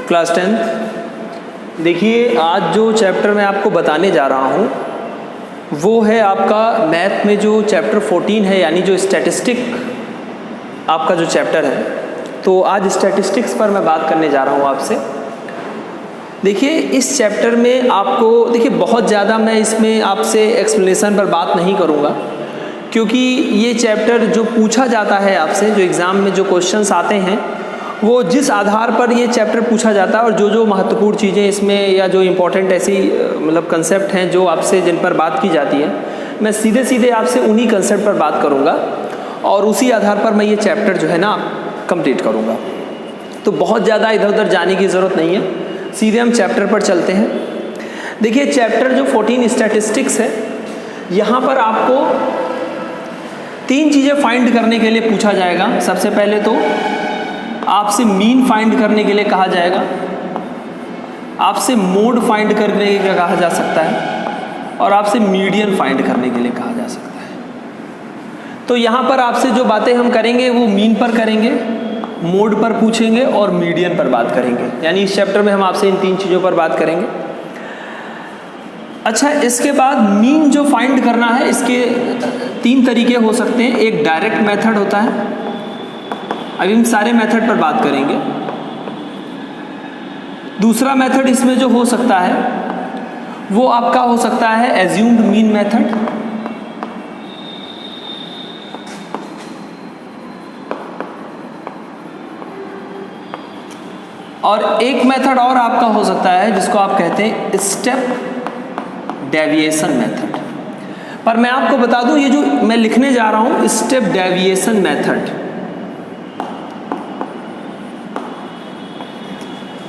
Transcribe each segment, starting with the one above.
Class 10। देखिए आज जो चैप्टर मैं आपको बताने जा रहा हूँ वो है आपका मैथ में जो चैप्टर 14 है, यानी जो स्टैटिस्टिक आपका जो चैप्टर है। तो आज स्टैटिस्टिक्स पर मैं बात करने जा रहा हूँ आपसे। देखिए इस चैप्टर में आपको बहुत ज़्यादा मैं इसमें आपसे एक्सप्लेनेशन पर बात नहीं करूँगा, क्योंकि ये चैप्टर जो पूछा जाता है आपसे, जो एग्ज़ाम में जो क्वेश्चंस आते हैं वो जिस आधार पर ये चैप्टर पूछा जाता है और जो जो महत्वपूर्ण चीज़ें इसमें या जो इम्पोर्टेंट ऐसी मतलब कंसेप्ट हैं जो आपसे जिन पर बात की जाती है, मैं सीधे सीधे आपसे उन्हीं कंसेप्ट पर बात करूँगा और उसी आधार पर मैं ये चैप्टर जो है ना कंप्लीट करूँगा। तो बहुत ज़्यादा इधर उधर जाने की ज़रूरत नहीं है, सीधे हम चैप्टर पर चलते हैं। देखिए चैप्टर जो 14 स्टैटिस्टिक्स है, यहाँ पर आपको 3 चीज़ें फाइंड करने के लिए पूछा जाएगा। सबसे पहले तो आपसे मीन फाइंड करने के लिए कहा जाएगा, आपसे मोड फाइंड करने के लिए कहा जा सकता है और आपसे मीडियन फाइंड करने के लिए कहा जा सकता है। तो यहाँ पर आपसे जो बातें हम करेंगे वो मीन पर करेंगे, मोड पर पूछेंगे और मीडियन पर बात करेंगे। यानी इस चैप्टर में हम आपसे इन 3 चीज़ों पर बात करेंगे। अच्छा, इसके बाद मीन जो फाइंड करना है इसके 3 तरीके हो सकते हैं। एक डायरेक्ट मेथड होता है, अभी हम सारे मेथड पर बात करेंगे। दूसरा मेथड इसमें जो हो सकता है वो आपका हो सकता है एज्यूम्ड मीन मेथड। और एक मेथड और आपका हो सकता है जिसको आप कहते हैं स्टेप डेविएशन मेथड। पर मैं आपको बता दूं, ये जो मैं लिखने जा रहा हूं स्टेप डेविएशन मेथड,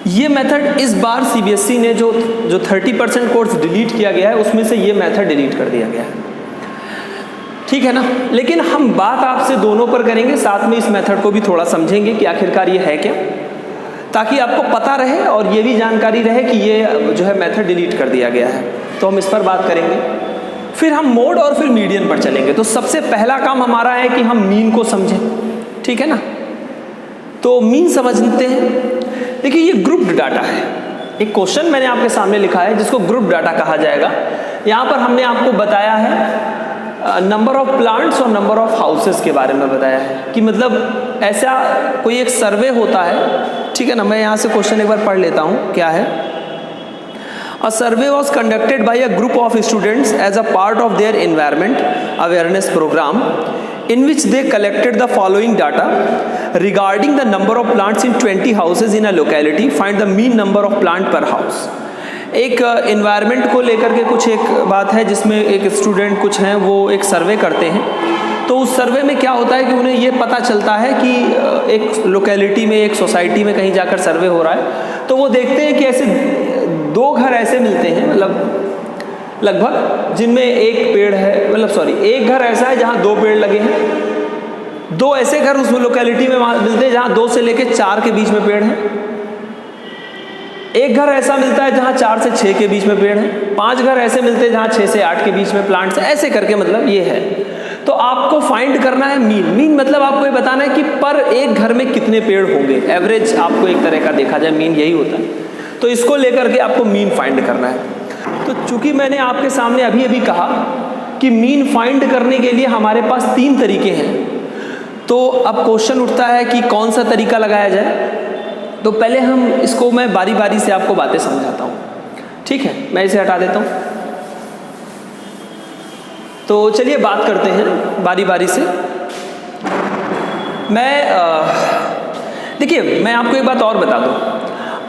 ये मेथड इस बार सीबीएसई ने जो 30% कोर्स डिलीट किया गया है उसमें से ये मेथड डिलीट कर दिया गया है, ठीक है ना। लेकिन हम बात आपसे दोनों पर करेंगे, साथ में इस मेथड को भी थोड़ा समझेंगे कि आखिरकार ये है क्या, ताकि आपको पता रहे और ये भी जानकारी रहे कि ये जो है मेथड डिलीट कर दिया गया है। तो हम इस पर बात करेंगे, फिर हम मोड और फिर मीडियन पर चलेंगे। तो सबसे पहला काम हमारा है कि हम मीन को समझें, ठीक है ना। तो मीन समझते हैं। देखिए ये ग्रुप्ड डाटा है, एक क्वेश्चन मैंने आपके सामने लिखा है जिसको ग्रुप डाटा कहा जाएगा। यहाँ पर हमने आपको बताया है नंबर ऑफ प्लांट्स और नंबर ऑफ हाउसेस के बारे में बताया है कि मतलब ऐसा कोई एक सर्वे होता है, ठीक है ना। मैं यहाँ से क्वेश्चन एक बार पढ़ लेता हूँ, क्या है। A survey was conducted by a group of students as a part of their environment awareness program, in which they collected the following data regarding the number of plants in 20 houses in a locality. Find the mean number of plant per house. एक environment को लेकर के कुछ एक बात है जिसमें एक स्टूडेंट कुछ हैं वो एक सर्वे करते हैं। तो उस सर्वे में क्या होता है कि उन्हें ये पता चलता है कि एक लोकेलिटी में, एक सोसाइटी में कहीं जाकर सर्वे हो रहा है, तो वो देखते हैं कि ऐसे 2 घर ऐसे मिलते हैं, मतलब लगभग, जिनमें एक पेड़ है, मतलब एक घर ऐसा है जहाँ 2 पेड़ लगे हैं। 2 ऐसे घर उस लोकेलिटी में मिलते हैं जहाँ 2 से लेके 4 के बीच में पेड़ हैं। एक घर ऐसा मिलता है जहाँ 4 से 6 के बीच में पेड़ हैं। 5 घर ऐसे मिलते हैं जहाँ 6 से 8 के बीच में प्लांट्स हैं। ऐसे करके मतलब ये है। तो आपको फाइंड करना है मीन। मीन मतलब आपको ये बताना है कि पर एक घर में कितने पेड़ होंगे। एवरेज आपको एक तरह का देखा जाए मीन यही होता है। तो इसको लेकर के आपको मीन फाइंड करना है। तो चूंकि मैंने आपके सामने अभी अभी कहा कि मीन फाइंड करने के लिए हमारे पास 3 तरीके हैं, तो अब क्वेश्चन उठता है कि कौन सा तरीका लगाया जाए। तो पहले हम इसको मैं बारी बारी से आपको बातें समझाता हूँ, ठीक है। मैं इसे हटा देता हूँ। तो चलिए बात करते हैं बारी बारी से। देखिए मैं आपको एक बात और बता दूँ,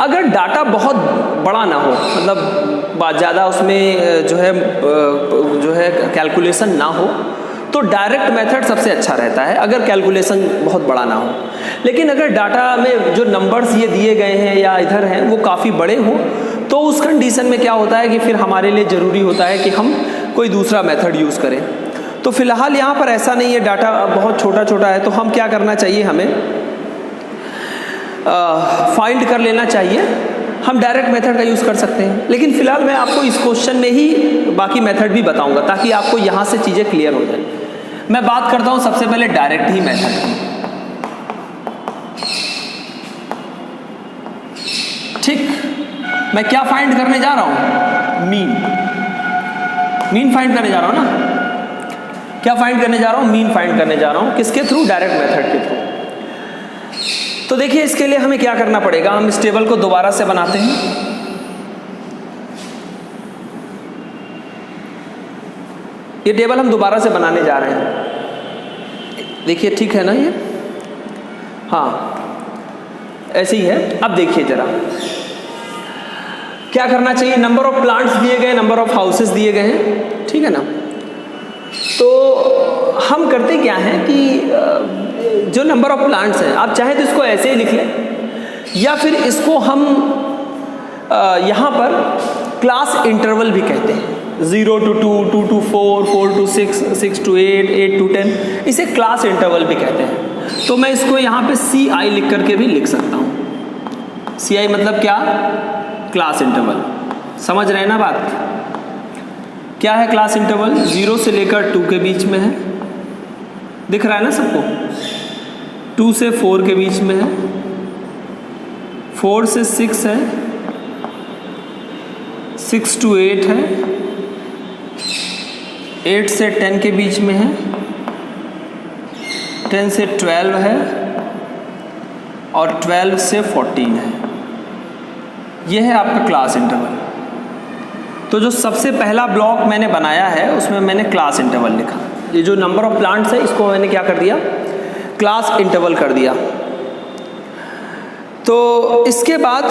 अगर डाटा बहुत बड़ा ना हो, मतलब ज़्यादा उसमें जो है कैलकुलेशन ना हो, तो डायरेक्ट मेथड सबसे अच्छा रहता है अगर कैलकुलेशन बहुत बड़ा ना हो। लेकिन अगर डाटा में जो नंबर्स ये दिए गए हैं या इधर हैं वो काफ़ी बड़े हों, तो उस कंडीशन में क्या होता है कि फिर हमारे लिए ज़रूरी होता है कि हम कोई दूसरा मेथड यूज़ करें। तो फिलहाल यहाँ पर ऐसा नहीं है, डाटा बहुत छोटा छोटा है, तो हम क्या करना चाहिए, हमें फाइंड कर लेना चाहिए। हम डायरेक्ट मेथड का यूज़ कर सकते हैं, लेकिन फिलहाल मैं आपको इस क्वेश्चन में ही बाकी मेथड भी बताऊंगा ताकि आपको यहाँ से चीज़ें क्लियर हो जाए। मैं बात करता हूँ सबसे पहले डायरेक्ट ही मेथड की। ठीक, मैं क्या फाइंड करने जा रहा हूँ? मीन फाइंड करने जा रहा हूँ ना। क्या फाइंड करने जा रहा हूँ? मीन फाइंड करने जा रहा हूँ। किसके थ्रू? डायरेक्ट मेथड के थ्रू। तो देखिए इसके लिए हमें क्या करना पड़ेगा, हम इस टेबल को दोबारा से बनाते हैं। ये टेबल हम दोबारा से बनाने जा रहे हैं। देखिए ठीक है ना ये? हाँ ऐसे ही है। अब देखिए जरा क्या करना चाहिए। नंबर ऑफ प्लांट्स दिए गए, नंबर ऑफ हाउसेस दिए गए हैं, ठीक है ना। तो हम करते क्या हैं कि जो नंबर ऑफ प्लांट्स हैं, आप चाहे तो इसको ऐसे ही लिख लें या फिर इसको हम यहाँ पर क्लास इंटरवल भी कहते हैं। 0 to 2, 2 to 4, 4 to 6, 6 to 8, 8 to 10, इसे क्लास इंटरवल भी कहते हैं। तो मैं इसको यहाँ पे CI लिख करके भी लिख सकता हूँ। CI मतलब क्या? Class interval. समझ रहे हैं ना बात? क्या है क्लास इंटरवल? 0 से लेकर 2 के बीच में है, दिख रहा है ना सबको? 2 से 4 के बीच में है, 4 से 6 है, 6 to 8 है, 8 से 10 के बीच में है, 10 से 12 है और 12 से 14 है। यह है आपका क्लास इंटरवल। तो जो सबसे पहला ब्लॉक मैंने बनाया है उसमें मैंने क्लास इंटरवल लिखा। ये जो नंबर ऑफ प्लांट्स है इसको मैंने क्या कर दिया? क्लास इंटरवल कर दिया। तो इसके बाद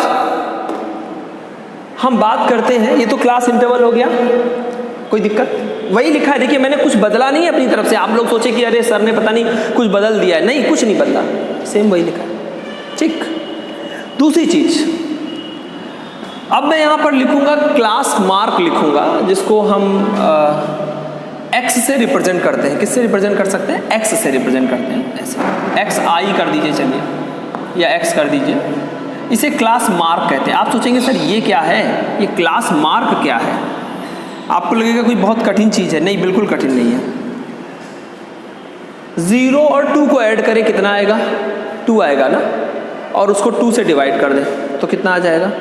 हम बात करते हैं, ये तो क्लास इंटरवल हो गया, कोई दिक्कत? वही लिखा है, देखिए मैंने कुछ बदला नहीं है अपनी तरफ से। आप लोग सोचे कि अरे सर ने पता नहीं कुछ बदल दिया है, नहीं कुछ नहीं बदला, सेम वही लिखा है, ठीक। दूसरी चीज, अब मैं यहाँ पर लिखूंगा क्लास मार्क लिखूंगा, जिसको हम एक्स से रिप्रेजेंट करते हैं। किससे रिप्रेजेंट कर सकते हैं? एक्स से रिप्रेजेंट करते हैं। ऐसे एक्स आई कर दीजिए, चलिए, या एक्स कर दीजिए। इसे क्लास मार्क कहते हैं। आप सोचेंगे सर ये क्या है, ये क्लास मार्क क्या है? आपको लगेगा कोई बहुत कठिन चीज़ है। नहीं, बिल्कुल कठिन नहीं है। 0 और 2 को ऐड करें, कितना आएगा? 2 आएगा ना, और उसको 2 से डिवाइड कर दें तो कितना आ जाएगा?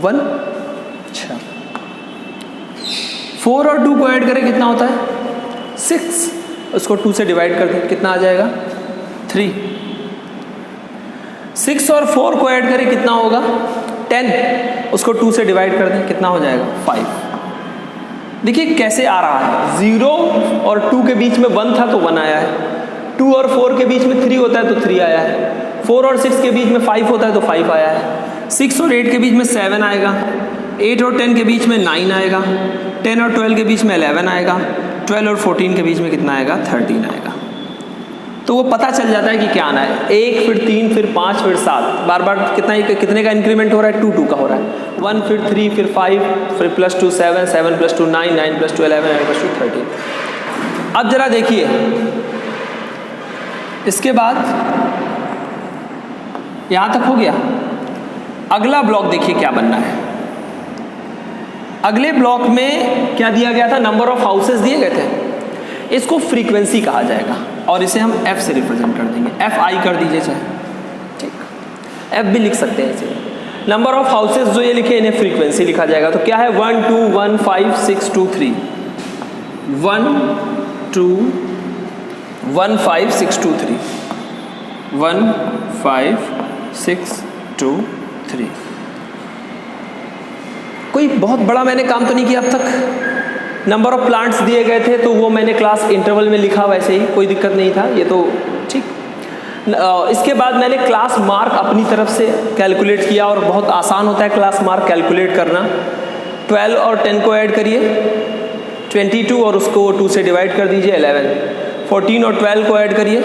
1। अच्छा, 4 और 2 को ऐड करें कितना होता है? 6, उसको 2 से डिवाइड कर दें कितना आ जाएगा? 3। 6 और 4 को ऐड करें कितना होगा? 10, उसको 2 से डिवाइड कर दें कितना हो जाएगा? 5। देखिए कैसे आ रहा है, 0 और 2 के बीच में 1 था तो 1 आया है, 2 और 4 के बीच में 3 होता है तो 3 आया है, 4 और 6 के बीच में 5 होता है तो 5 आया है, 6 और 8 के बीच में 7 आएगा, 8 और 10 के बीच में 9 आएगा, 10 और 12 के बीच में 11 आएगा, 12 और 14 के बीच में कितना आएगा? 13 आएगा। तो वो पता चल जाता है कि क्या आना है। 1 फिर 3 फिर 5 फिर 7, बार बार कितने का इंक्रीमेंट हो रहा है? 2 का हो रहा है। 1 फिर 3 फिर 5 फिर +2 7, 7 + 2 9, 9 + 2 11, 9 + 2 13। अब जरा देखिए, इसके बाद यहाँ तक हो गया। अगला ब्लॉक देखिए क्या बनना है। अगले ब्लॉक में क्या दिया गया था? नंबर ऑफ हाउसेस दिए गए थे। इसको फ्रीक्वेंसी कहा जाएगा और इसे हम F से रिप्रेजेंट कर देंगे। FI कर दीजिए चाहे, ठीक, F भी लिख सकते हैं इसे। नंबर ऑफ हाउसेस जो ये लिखे इन्हें फ्रीक्वेंसी लिखा जाएगा। तो क्या है? 1 2 1 5 6 2 3, 1 2 1 5 6 2 3, 1 5 6 2 3। कोई बहुत बड़ा मैंने काम तो नहीं किया अब तक। नंबर ऑफ प्लांट्स दिए गए थे तो वो मैंने क्लास इंटरवल में लिखा, वैसे ही कोई दिक्कत नहीं था, ये तो ठीक। इसके बाद मैंने क्लास मार्क अपनी तरफ से कैलकुलेट किया और बहुत आसान होता है क्लास मार्क कैलकुलेट करना। 12 और 10 को ऐड करिए 22 और उसको 2 से डिवाइड कर दीजिए 11। 14 और 12 को ऐड करिए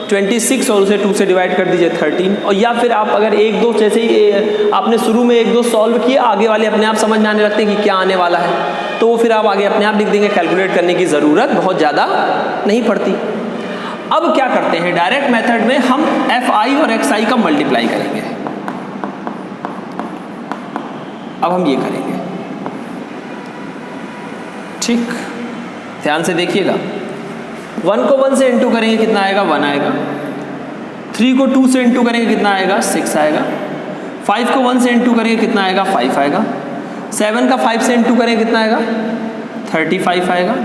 26 और उसे 2 से डिवाइड कर दीजिए 13। और या फिर आप अगर 1 2 जैसे ही आपने शुरू में 1 2 सॉल्व किया, आगे वाले अपने आप समझ में आने लगते हैं कि क्या आने वाला है, तो वो फिर आप आगे अपने आप लिख देंगे। कैलकुलेट करने की ज़रूरत बहुत ज़्यादा नहीं पड़ती। अब क्या करते हैं, डायरेक्ट मेथड में हम FI और XI का मल्टीप्लाई करेंगे। अब हम ये करेंगे, ठीक, ध्यान से देखिएगा। 1 को 1 से इंटू करेंगे कितना आएगा? 1 आएगा। 3 को 2 से इंटू करेंगे कितना आएगा? 6 आएगा। 5 को 1 से इंटू करेंगे कितना आएगा? 5 आएगा। 7 का 5 से इंटू करेंगे कितना आएगा? 35 आएगा।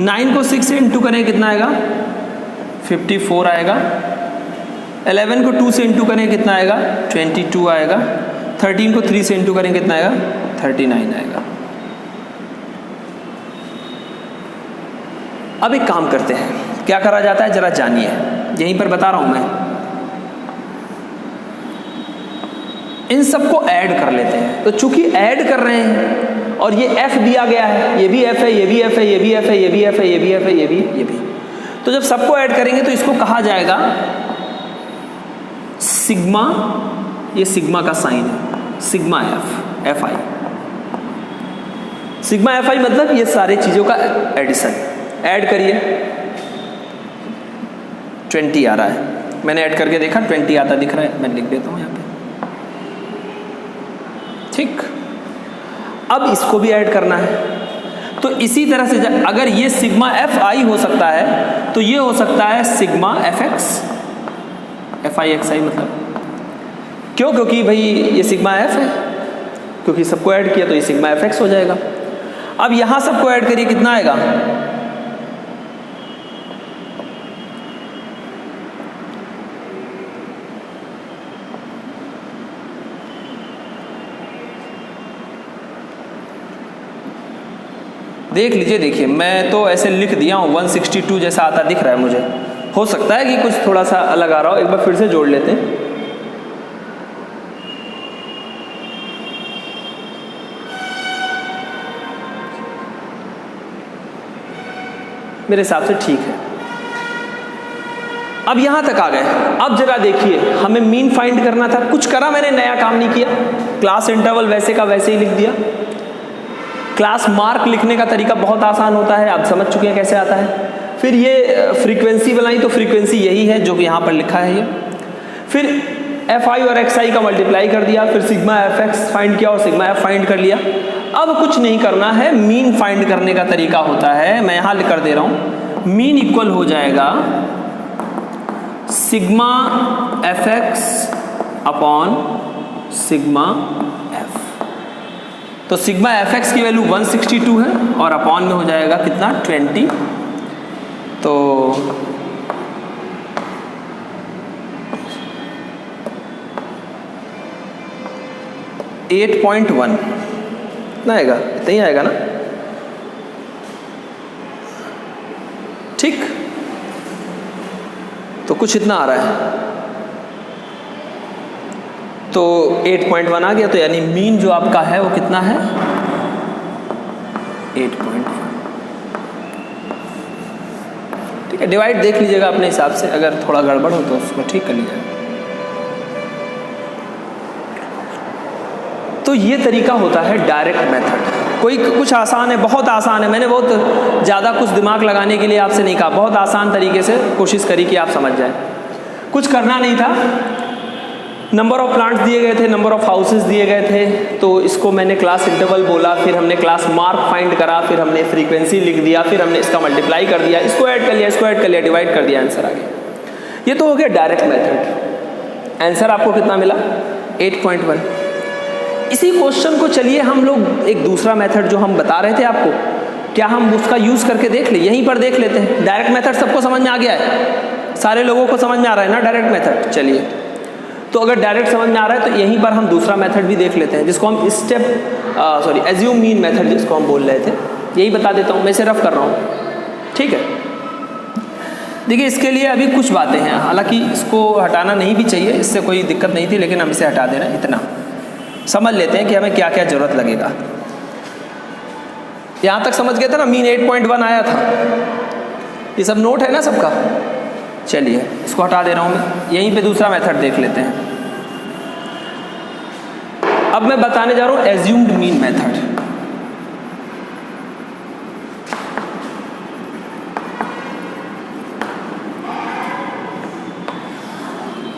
9 को 6 से इंटू करेंगे कितना आएगा? 54 आएगा। 11 को 2 से इंटू करेंगे कितना आएगा? 22 आएगा। 13 को 3 से इंटू करेंगे कितना आएगा? 39 आएगा। अब एक काम करते हैं, क्या करा जाता है जरा जानिए, यहीं पर बता रहा हूं मैं। इन सबको ऐड कर लेते हैं। तो चूंकि ऐड कर रहे हैं और ये f दिया गया है, ये भी f है, ये भी f है, ये भी f है, ये भी f है, ये भी f है, ये भी, तो जब सबको ऐड करेंगे तो इसको कहा जाएगा सिग्मा, ये सिग्मा का साइन है, sigma f, fi। Sigma fi मतलब ये सारी चीजों का एडिशन। ऐड करिए, 20 आ रहा है, मैंने ऐड करके देखा 20 आता दिख रहा है, मैं लिख देता हूं यहां पे। ठीक, अब इसको भी ऐड करना है। तो इसी तरह से अगर ये सिग्मा fi हो सकता है तो ये हो सकता है सिग्मा fx, fi मतलब क्यों? क्योंकि भाई ये सिग्मा f है, क्योंकि सबको ऐड किया तो ये सिग्मा fx हो जाएगा। अब यहां सबको ऐड करिए, कितना आएगा? देख लीजिए, देखिए मैं तो ऐसे लिख दिया हूँ 162 जैसा आता दिख रहा है मुझे, हो सकता है कि कुछ थोड़ा सा अलग आ रहा हो। एक बार फिर से जोड़ लेते हैं। मेरे हिसाब से ठीक है। अब यहां तक आ गए। अब जरा देखिए, हमें मीन फाइंड करना था, कुछ करा मैंने, नया काम नहीं किया। क्लास इंटरवल वैसे का वैसे ही लिख दिया। क्लास मार्क लिखने का तरीका बहुत आसान होता है, आप समझ चुके हैं कैसे आता है। फिर ये फ्रीक्वेंसी बनाई तो फ्रीक्वेंसी यही है जो कि यहाँ पर लिखा है ये। फिर fi और xi का मल्टीप्लाई कर दिया, फिर सिग्मा fx फाइंड किया और सिग्मा f फाइंड कर लिया। अब कुछ नहीं करना है, मीन फाइंड करने का तरीका होता है, मैं यहाँ लिख कर दे रहा हूँ। मीन इक्वल हो जाएगा sigma fx upon sigma f। तो सिग्मा fx की वैल्यू 162 है और अपॉन में हो जाएगा कितना? 20। तो 8.1 इतना आएगा, इतना ही आएगा ना? ठीक, तो कुछ इतना आ रहा है, तो 8.1 आ गया। तो यानी मीन जो आपका है वो कितना है? 8.1। ठीक है, डिवाइड देख लीजिएगा अपने हिसाब से, अगर थोड़ा गड़बड़ हो तो उसको ठीक कर लीजिएगा। तो ये तरीका होता है डायरेक्ट मेथड। कोई कुछ आसान है, बहुत आसान है, मैंने बहुत ज़्यादा कुछ दिमाग लगाने के लिए आपसे नहीं कहा, बहुत आसान तरीके से कोशिश करी कि आप समझ जाए। कुछ करना नहीं था, नंबर ऑफ प्लांट्स दिए गए थे, नंबर ऑफ हाउसेस दिए गए थे, तो इसको मैंने क्लास इंटरवल बोला, फिर हमने क्लास मार्क फाइंड करा, फिर हमने फ्रीक्वेंसी लिख दिया, फिर हमने इसका मल्टीप्लाई कर दिया, इसको ऐड कर लिया, इसको ऐड कर लिया, डिवाइड कर दिया, आंसर आ गया। ये तो हो गया डायरेक्ट मेथड। आंसर आपको कितना मिला? 8.1। इसी क्वेश्चन को चलिए हम लोग एक दूसरा मेथड जो हम बता रहे थे आपको, क्या हम उसका यूज़ करके देख ले? यहीं पर देख लेते हैं। डायरेक्ट मेथड सबको समझ में आ गया है? सारे लोगों को समझ में आ रहा है ना डायरेक्ट मेथड? चलिए, तो अगर डायरेक्ट समझ में आ रहा है तो यहीं पर हम दूसरा मेथड भी देख लेते हैं, जिसको हम एज्यूम मीन मेथड जिसको हम बोल रहे थे, यही बता देता हूँ, मैं इसे रफ कर रहा हूँ। ठीक है, देखिए इसके लिए अभी कुछ बातें हैं, हालांकि इसको हटाना नहीं भी चाहिए, इससे कोई दिक्कत नहीं थी, लेकिन हम इसे हटा दे रहे हैं। इतना समझ लेते हैं कि हमें क्या क्या ज़रूरत लगेगा। यहाँ तक समझ गए थे ना, मीन 8.1 आया था, ये सब नोट है ना सबका? चलिए इसको हटा दे रहा हूँ मैं, यहीं पे दूसरा मेथड देख लेते हैं। अब मैं बताने जा रहा हूँ एज्यूम्ड मीन मेथड।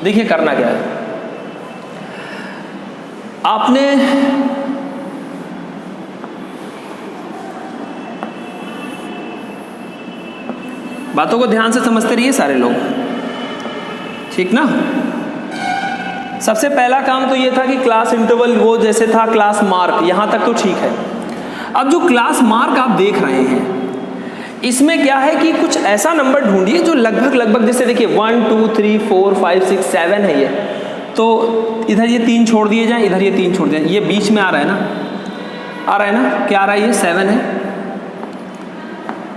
देखिए करना क्या है, आपने बातों को ध्यान से समझते रहिए सारे लोग, ठीक ना? सबसे पहला काम तो ये था कि क्लास इंटरवल वो जैसे था क्लास मार्क, यहाँ तक तो ठीक है। अब जो क्लास मार्क आप देख रहे हैं इसमें क्या है कि कुछ ऐसा नंबर ढूंढिए जो लगभग जैसे देखिए 1 2 3 4 5 6 7 है ये, तो इधर ये 3 छोड़ दिए जाएं, इधर ये 3 छोड़ दिए जाएं, ये बीच में आ रहा है ना, आ रहा है ना, क्या आ रहा है, ये 7 है।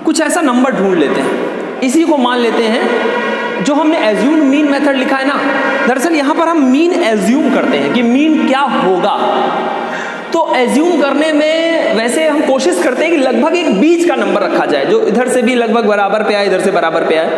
कुछ ऐसा नंबर ढूंढ लेते हैं, इसी को मान लेते हैं जो हमने एज्यूम मीन मेथड लिखा है ना। दरअसल यहाँ पर हम मीन एज्यूम करते हैं कि मीन क्या होगा। तो एज्यूम करने में वैसे हम कोशिश करते हैं कि लगभग एक बीच का नंबर रखा जाए, जो इधर से भी लगभग बराबर पे आए, इधर से बराबर पे आए,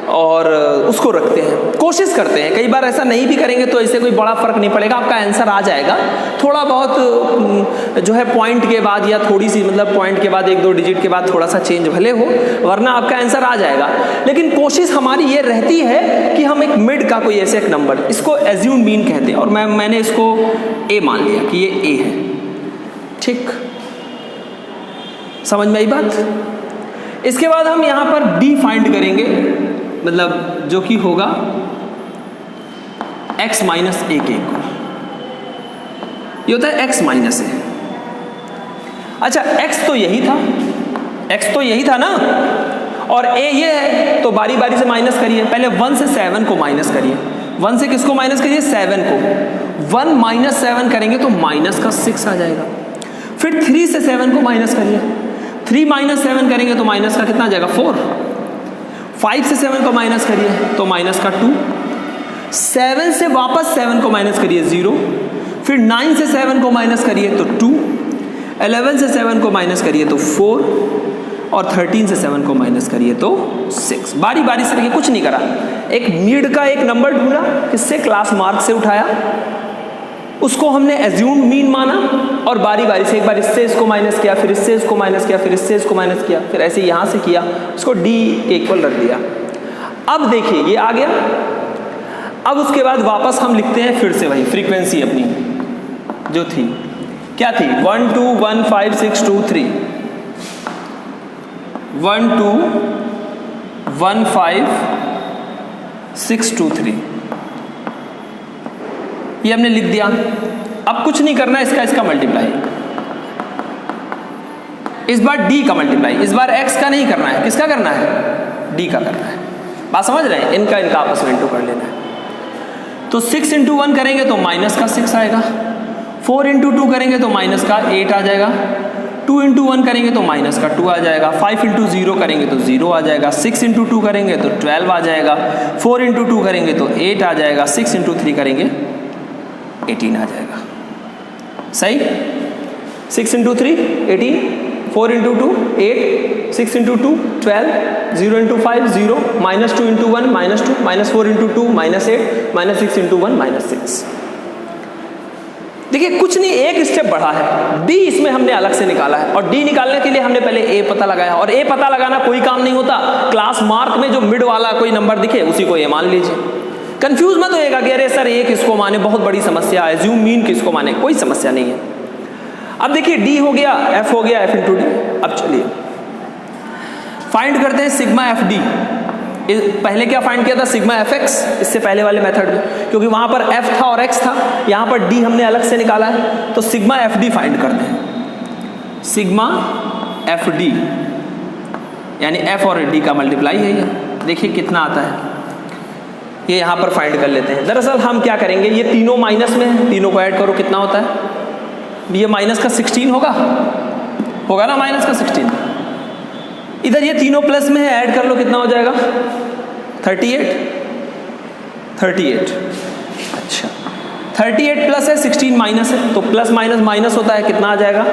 और उसको रखते हैं, कोशिश करते हैं। कई बार ऐसा नहीं भी करेंगे तो इससे कोई बड़ा फर्क नहीं पड़ेगा, आपका आंसर आ जाएगा। थोड़ा बहुत जो है पॉइंट के बाद या थोड़ी सी मतलब पॉइंट के बाद 1-2 डिजिट के बाद थोड़ा सा चेंज भले हो, वरना आपका आंसर आ जाएगा। लेकिन कोशिश हमारी ये रहती है कि हम एक मिड का कोई ऐसे एक नंबर, इसको एज्यूम मीन कहते हैं, और मैंने इसको ए मान लिया कि ये ए है। ठीक, समझ में आई बात। इसके बाद हम यहाँ पर डी फाइंड करेंगे, मतलब जो कि होगा x माइनस ए के इक्वल, ये होता है x माइनस ए। अच्छा, x तो यही था, x तो यही था ना, और a ये है, तो बारी बारी से माइनस करिए। पहले 1 से 7 को माइनस करिए। 1 से किसको माइनस करिए? 7 को। 1 माइनस 7 करेंगे तो माइनस का 6 आ जाएगा। फिर 3 से 7 को माइनस करिए। 3 माइनस 7 करेंगे तो माइनस का कितना आ जाएगा? 4। 5 से 7 को माइनस करिए तो माइनस का 2। 7 से वापस 7 को माइनस करिए 0। फिर 9 से 7 को माइनस करिए तो 2। 11 से 7 को माइनस करिए तो 4, और 13 से 7 को माइनस करिए तो 6। बारी बारी से देखिए, कुछ नहीं करा, एक मिड का एक नंबर ढूंढा, किससे? क्लास मार्क से उठाया, उसको हमने एज्यूम मीन माना, और बारी बारी से एक बार इससे इसको माइनस किया, फिर इससे इसको माइनस किया, फिर इससे इसको माइनस किया, फिर ऐसे यहाँ से किया, उसको डी के इक्वल रख दिया। अब देखिए ये आ गया। अब उसके बाद वापस हम लिखते हैं फिर से वही फ्रीक्वेंसी अपनी जो थी, क्या थी? 1 2 1 5 6 2 3, 1 2 1 5 6 2 3, ये हमने लिख दिया। अब कुछ नहीं करना, इसका मल्टीप्लाई, इस बार डी का मल्टीप्लाई, इस बार एक्स का नहीं करना है, किसका करना है? डी का करना है। बात समझ रहे हैं? इनका आपस में इंटू कर लेना है। तो 6 इंटू 1 करेंगे तो माइनस का 6 आएगा। 4 इंटू 2 करेंगे तो माइनस का 8 आ जाएगा। 2 इंटू 1 करेंगे तो माइनस का 2 आ जाएगा। 5 इंटू 0 करेंगे तो 0 आ जाएगा। 6 इंटू 2 करेंगे तो 12 आ जाएगा। 4 इंटू 2 करेंगे तो 8 आ जाएगा। 6 इंटू 3 करेंगे 18 आ जाएगा। सही? 6 into 3 18, 4 into 2 8, 6 into 2 12, 0 into 5 0, minus 2 into 1 minus 2, minus 4 into 2 minus 8, minus 6 into 1 minus 6। देखिए कुछ नहीं, एक स्टेप बढ़ा है। डी इसमें हमने अलग से निकाला है, और डी निकालने के लिए हमने पहले ए पता लगाया, और ए पता लगाना कोई काम नहीं होता। क्लास मार्क में जो मिड वाला कोई नंबर दिखे उसी को ए मान लीजिए। कंफ्यूज मत होएगा कि अरे सर ए किसको माने, बहुत बड़ी समस्या है, एज्यूम मीन किसको माने, कोई समस्या नहीं है। अब देखिए डी हो गया, एफ हो गया, एफ इंटू डी। अब चलिए फाइंड करते हैं सिग्मा एफ डी। पहले क्या फाइंड किया था? सिग्मा एफ एक्स, इससे पहले वाले मेथड में, क्योंकि वहां पर एफ था और एक्स था, यहां पर डी हमने अलग से निकाला है। तो सिग्मा एफ डी फाइंड करते हैं। सिग्मा एफ डी यानी एफ और डी का मल्टीप्लाई है ये। देखिए कितना आता है, ये यहां पर फाइंड कर लेते हैं। दरअसल हम क्या करेंगे, ये तीनों माइनस में है, तीनों को ऐड करो कितना होता है? ये माइनस का 16 होगा ना, माइनस का 16। इधर ये तीनों प्लस में है, ऐड कर लो कितना हो जाएगा? 38। अच्छा 38 प्लस है, 16 माइनस है, तो प्लस माइनस माइनस होता है, कितना आ जाएगा?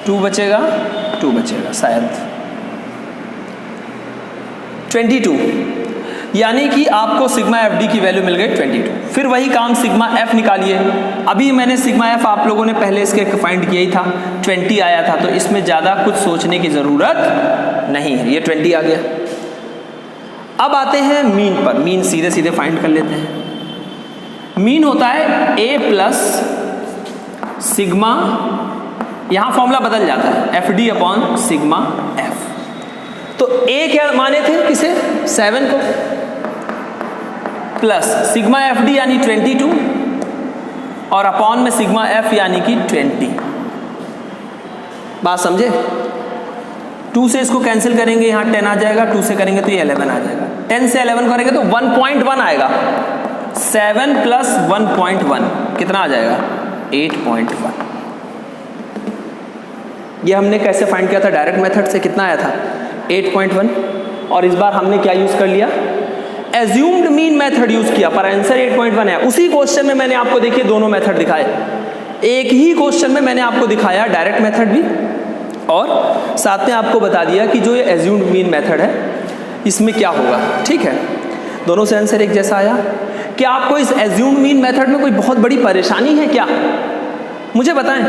2 बचेगा, 2 बचेगा शायद 22, यानी कि आपको सिग्मा एफ डी की वैल्यू मिल गई 22। फिर वही काम सिग्मा एफ निकालिए। अभी मैंने सिग्मा एफ आप लोगों ने पहले इसके फाइंड किया ही था, 20 आया था, तो इसमें ज़्यादा कुछ सोचने की ज़रूरत नहीं है, ये 20 आ गया। अब आते हैं मीन पर। मीन सीधे सीधे फाइंड कर लेते हैं। मीन होता है ए प्लस सिग्मा, यहाँ फॉर्मूला बदल जाता है, F D upon sigma F. तो ए क्या माने थे, किसे? 7 को, प्लस सिग्मा एफ डी यानी 22 और अपॉन में सिग्मा एफ यानी कि 20। बात समझे? 2 से इसको कैंसिल करेंगे, यहाँ 10 आ जाएगा, 2 से करेंगे तो ये 11 आ जाएगा, 10 से 11 करेंगे तो 1.1 आएगा, 7 प्लस 1.1 कितना आ जाएगा? 8.1। ये हमने कैसे फाइंड किया था? डायरेक्ट मेथड से। कितना आया था? 8.1। और इस बार हमने क्या यूज कर लिया? एज्यूम्ड मीन मेथड यूज किया, पर आंसर 8.1 है। उसी क्वेश्चन में मैंने आपको देखिए दोनों मेथड दिखाए, एक ही क्वेश्चन में मैंने आपको दिखाया डायरेक्ट मेथड भी, और साथ में आपको बता दिया कि जो ये एज्यूम्ड मीन मेथड है इसमें क्या होगा। ठीक है, दोनों से आंसर एक जैसा आया। क्या आपको इस एज्यूम्ड मीन मेथड में कोई बहुत बड़ी परेशानी है क्या? मुझे बताएं।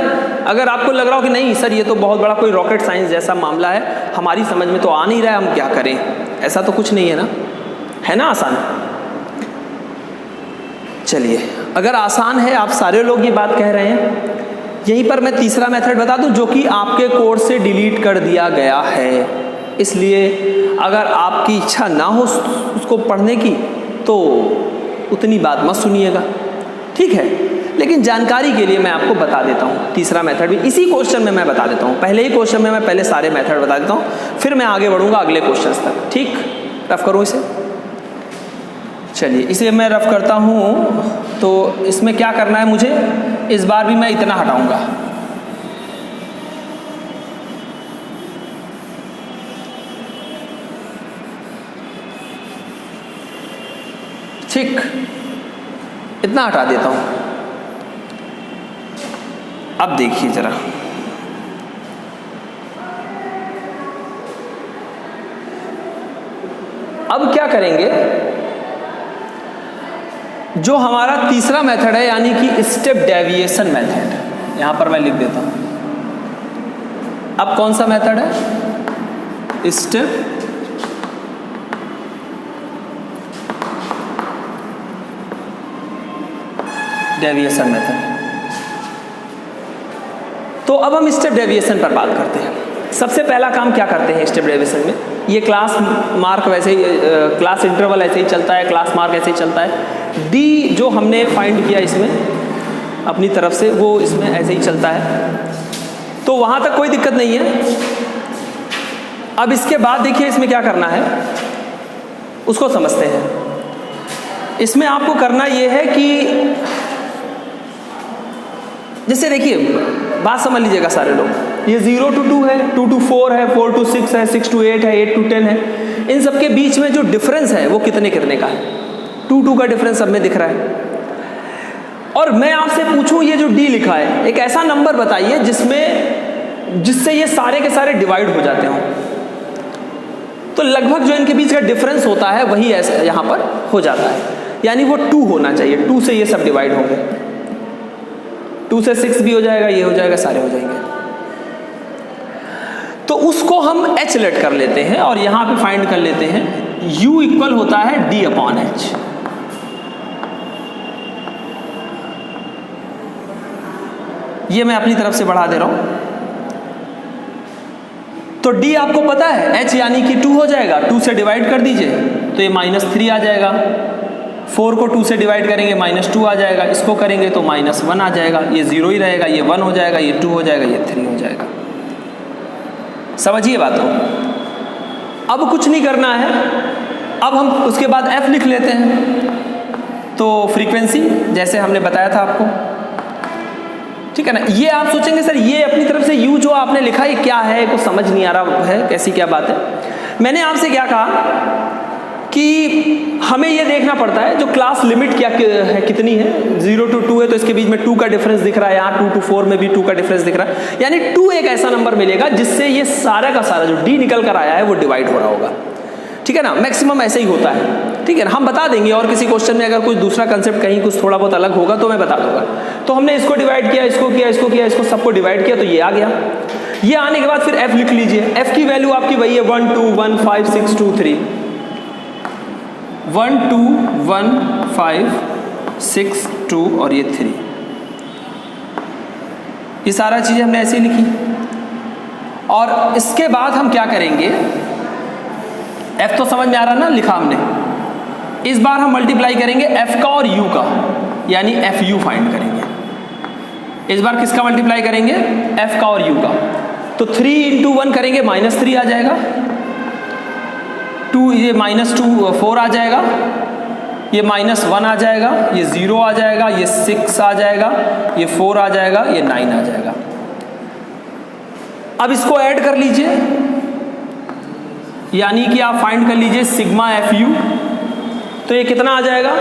अगर आपको लग रहा हो कि नहीं सर ये तो बहुत बड़ा कोई रॉकेट साइंस जैसा मामला है, हमारी समझ में तो आ नहीं रहा है, हम क्या करें, ऐसा तो कुछ नहीं है ना, है ना आसान? चलिए, अगर आसान है, आप सारे लोग ये बात कह रहे हैं, यहीं पर मैं तीसरा मेथड बता दूं जो कि आपके कोर्स से डिलीट कर दिया गया है। इसलिए अगर आपकी इच्छा ना हो उसको पढ़ने की तो उतनी बात मत सुनिएगा, ठीक है? लेकिन जानकारी के लिए मैं आपको बता देता हूँ तीसरा मेथड भी इसी क्वेश्चन में मैं बता देता हूँ। पहले ही क्वेश्चन में मैं पहले सारे मेथड बता देता हूँ, फिर मैं आगे बढ़ूँगा अगले क्वेश्चन तक। ठीक, रफ करूँ इसे। चलिए इसे मैं रफ करता हूँ। तो इसमें क्या करना है मुझे, इस बार भी मैं इतना हटाऊँगा। ठीक, इतना हटा देता हूँ। अब देखिए जरा, अब क्या करेंगे, जो हमारा तीसरा मेथड है यानी कि स्टेप डेविएशन मेथड, यहां पर मैं लिख देता हूं। अब कौन सा मेथड है? Step deviation method. तो अब हम स्टेप डेविएशन पर बात करते हैं। सबसे पहला काम क्या करते हैं स्टेप डेविएशन में, ये क्लास मार्क वैसे ही, क्लास इंटरवल ऐसे ही चलता है, क्लास मार्क ऐसे ही चलता है। डी जो हमने फाइंड किया इसमें अपनी तरफ से, वो इसमें ऐसे ही चलता है, तो वहाँ तक कोई दिक्कत नहीं है। अब इसके बाद देखिए इसमें क्या करना है उसको समझते हैं। इसमें आपको करना ये है कि जैसे देखिए, बात समझ लीजिएगा सारे लोग, ये 0 to 2 है, 2 to 4 है, 4 to 6 है, 6 to 8 है, 8 to 10 है। इन सब के बीच में जो डिफरेंस है वो कितने कितने का है? 2 का डिफरेंस सब में दिख रहा है। और मैं आपसे पूछूं, ये जो डी लिखा है, एक ऐसा नंबर बताइए जिससे ये सारे के सारे डिवाइड हो जाते हों। तो लगभग जो इनके बीच का डिफरेंस होता है वही ऐसा यहाँ पर हो जाता है, यानी वो 2 होना चाहिए। 2 से ये सब डिवाइड होंगे, 2 से 6 भी हो जाएगा, ये हो जाएगा, सारे हो जाएंगे। तो उसको हम h लेट कर लेते हैं और यहां पे फाइंड कर लेते हैं u इक्वल होता है d अपॉन h। ये मैं अपनी तरफ से बढ़ा दे रहा हूं। तो d आपको पता है, h यानी कि 2 हो जाएगा, 2 से डिवाइड कर दीजिए तो ये -3 आ जाएगा। 4 को 2 से डिवाइड करेंगे -2 आ जाएगा, इसको करेंगे तो -1 आ जाएगा, ये 0 ही रहेगा, ये 1 हो जाएगा, ये 2 हो जाएगा, ये 3 हो जाएगा। समझिए बात को। अब कुछ नहीं करना है, अब हम उसके बाद f लिख लेते हैं। तो फ्रीक्वेंसी जैसे हमने बताया था आपको, ठीक है ना। ये आप सोचेंगे सर ये अपनी तरफ से u जो आपने लिखा ये क्या है, कुछ समझ नहीं आ रहा है, कैसी क्या बात है। मैंने आपसे क्या कहा कि हमें ये देखना पड़ता है जो क्लास लिमिट क्या है, कितनी है। 0 to 2 है तो इसके बीच में 2 का डिफरेंस दिख रहा है, यहाँ 2 to 4 में भी 2 का डिफरेंस दिख रहा है, यानी 2 एक ऐसा नंबर मिलेगा जिससे ये सारा का सारा जो d निकल कर आया है वो डिवाइड हो रहा होगा, ठीक है ना। मैक्सिमम ऐसे ही होता है, ठीक है ना। हम बता देंगे और किसी क्वेश्चन में अगर कुछ दूसरा कंसेप्ट कहीं कुछ थोड़ा बहुत अलग होगा तो मैं बता दूंगा। तो हमने इसको डिवाइड किया, इसको किया, इसको किया, इसको सबको डिवाइड किया, तो ये आ गया। ये आने के बाद फिर f लिख लीजिए। f की वैल्यू आपकी वही है 1 2 1 5 6 2 3, 1 2 1 5 6 2 और ये 3। ये सारा चीज़ें हमने ऐसे ही लिखी। और इसके बाद हम क्या करेंगे, f तो समझ में आ रहा ना, लिखा हमने। इस बार हम मल्टीप्लाई करेंगे f का और u का, यानी fu फाइंड करेंगे। इस बार किसका मल्टीप्लाई करेंगे, एफ का और यू का। तो 3 इंटू 1 करेंगे -3 आ जाएगा, 2 ये -2 4 आ जाएगा, ये -1 आ जाएगा, ये 0 आ जाएगा, ये 6 आ जाएगा, ये 4 आ जाएगा, ये 9 आ जाएगा। अब इसको ऐड कर लीजिए, यानी कि आप फाइंड कर लीजिए सिग्मा एफ यू। तो ये कितना आ जाएगा,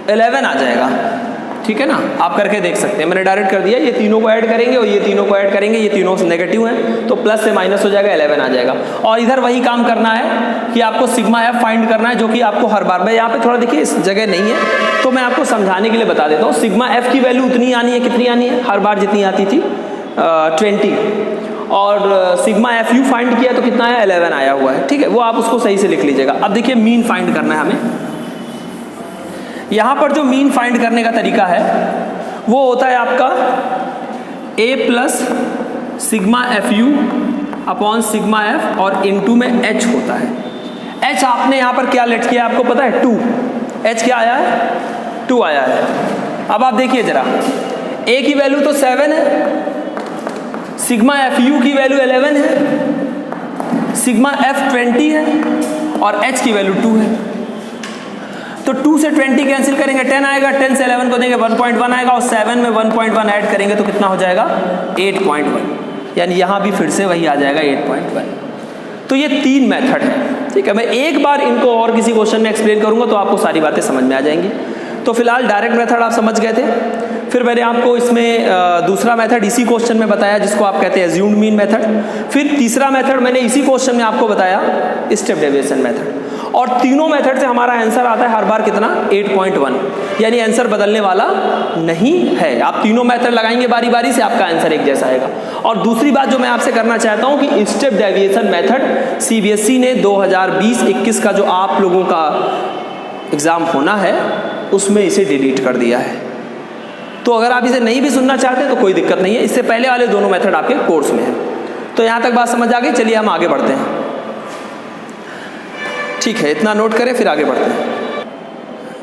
11 आ जाएगा। ठीक है ना, आप करके देख सकते हैं, मैंने डायरेक्ट कर दिया। ये तीनों को ऐड करेंगे और ये तीनों को ऐड करेंगे, ये तीनों नेगेटिव हैं तो प्लस से माइनस हो जाएगा, 11 आ जाएगा। और इधर वही काम करना है कि आपको सिग्मा एफ फाइंड करना है, जो कि आपको हर बार, मैं यहाँ पे थोड़ा देखिए इस जगह नहीं है तो मैं आपको समझाने के लिए बता देता हूँ। सिग्मा एफ की वैल्यू उतनी आनी है, कितनी आनी है, हर बार जितनी आती थी 20, और सिग्मा एफ यू फाइंड किया तो कितना है, 11 आया हुआ है। ठीक है, वो आप उसको सही से लिख लीजिएगा। अब देखिए मीन फाइंड करना है हमें। यहाँ पर जो मीन फाइंड करने का तरीका है वो होता है आपका a plus sigma F you upon sigma F और इनटू में h होता है। h आपने यहाँ पर क्या लेट किया आपको पता है, 2। h क्या आया है, 2 आया है। अब आप देखिए जरा, a की वैल्यू तो 7 है, सिग्मा एफ यू की वैल्यू 11 है, सिग्मा एफ 20 है और h की वैल्यू 2 है। तो 2 से 20 कैंसिल करेंगे, 10 आएगा, 10 से 11 को देंगे 1.1 आएगा, और 7 में 1.1 ऐड करेंगे तो कितना हो जाएगा, 8.1। यानी यहाँ भी फिर से वही आ जाएगा 8.1। तो ये 3 मेथड है। ठीक है, मैं एक बार इनको और किसी क्वेश्चन में एक्सप्लेन करूंगा तो आपको सारी बातें समझ में आ जाएंगी। तो फिलहाल डायरेक्ट मेथड आप समझ गए थे। फिर मैंने आपको इसमें दूसरा मेथड इसी क्वेश्चन में बताया जिसको आप कहते हैं एज्यूम्ड मीन मेथड। फिर तीसरा मेथड मैंने इसी क्वेश्चन में आपको बताया, स्टेप डेविएशन मेथड। और तीनों मेथड से हमारा आंसर आता है हर बार कितना, 8.1, यानी आंसर बदलने वाला नहीं है। आप तीनों मेथड लगाएंगे बारी बारी से, आपका आंसर एक जैसा आएगा। और दूसरी बात जो मैं आपसे करना चाहता हूं कि स्टेप डेविएशन मेथड सीबीएसई ने 2020-21 का जो आप लोगों का एग्जाम होना है उसमें इसे डिलीट कर दिया है। तो अगर आप इसे नहीं भी सुनना चाहते तो कोई दिक्कत नहीं है, इससे पहले वाले दोनों मेथड आपके कोर्स में है। तो यहाँ तक बात समझ आ गई, चलिए हम आगे बढ़ते हैं। ठीक है, इतना नोट करें फिर आगे बढ़ते हैं।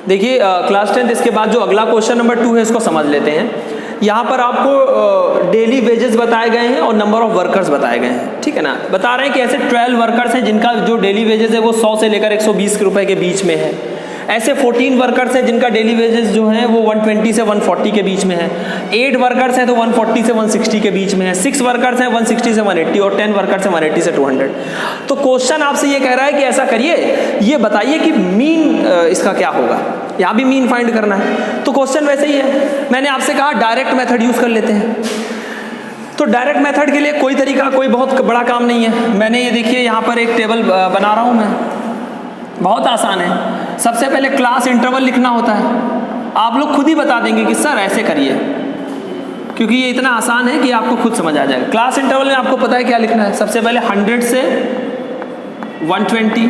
देखिए क्लास 10 इसके बाद जो अगला क्वेश्चन नंबर 2 है इसको समझ लेते हैं। यहाँ पर आपको डेली वेजेस बताए गए हैं और नंबर ऑफ वर्कर्स बताए गए हैं। ठीक है ना, बता रहे हैं कि ऐसे 12 वर्कर्स हैं जिनका जो डेली वेजेस है वो 100 से लेकर 120 रुपए के बीच में है। ऐसे 14 वर्कर्स हैं जिनका डेली वेजेस जो हैं वो 120 से 140 के बीच में है। 8 वर्कर्स हैं तो 140 से 160 के बीच में है। 6 वर्कर्स हैं 160 से 180 और 10 वर्कर्स हैं 180 से 200। तो क्वेश्चन आपसे ये कह रहा है कि ऐसा करिए, ये बताइए कि मीन इसका क्या होगा। यहाँ भी मीन फाइंड करना है। तो क्वेश्चन वैसे ही है, मैंने आपसे कहा डायरेक्ट मेथड यूज कर लेते हैं। तो डायरेक्ट मेथड के लिए कोई तरीका, कोई बहुत बड़ा काम नहीं है। मैंने ये देखिए यहाँ पर एक टेबल बना रहा हूँ मैं, बहुत आसान है। सबसे पहले क्लास इंटरवल लिखना होता है। आप लोग खुद ही बता देंगे कि सर ऐसे करिए, क्योंकि ये इतना आसान है कि आपको खुद समझ आ जाएगा। क्लास इंटरवल में आपको पता है क्या लिखना है। सबसे पहले 100 से 120,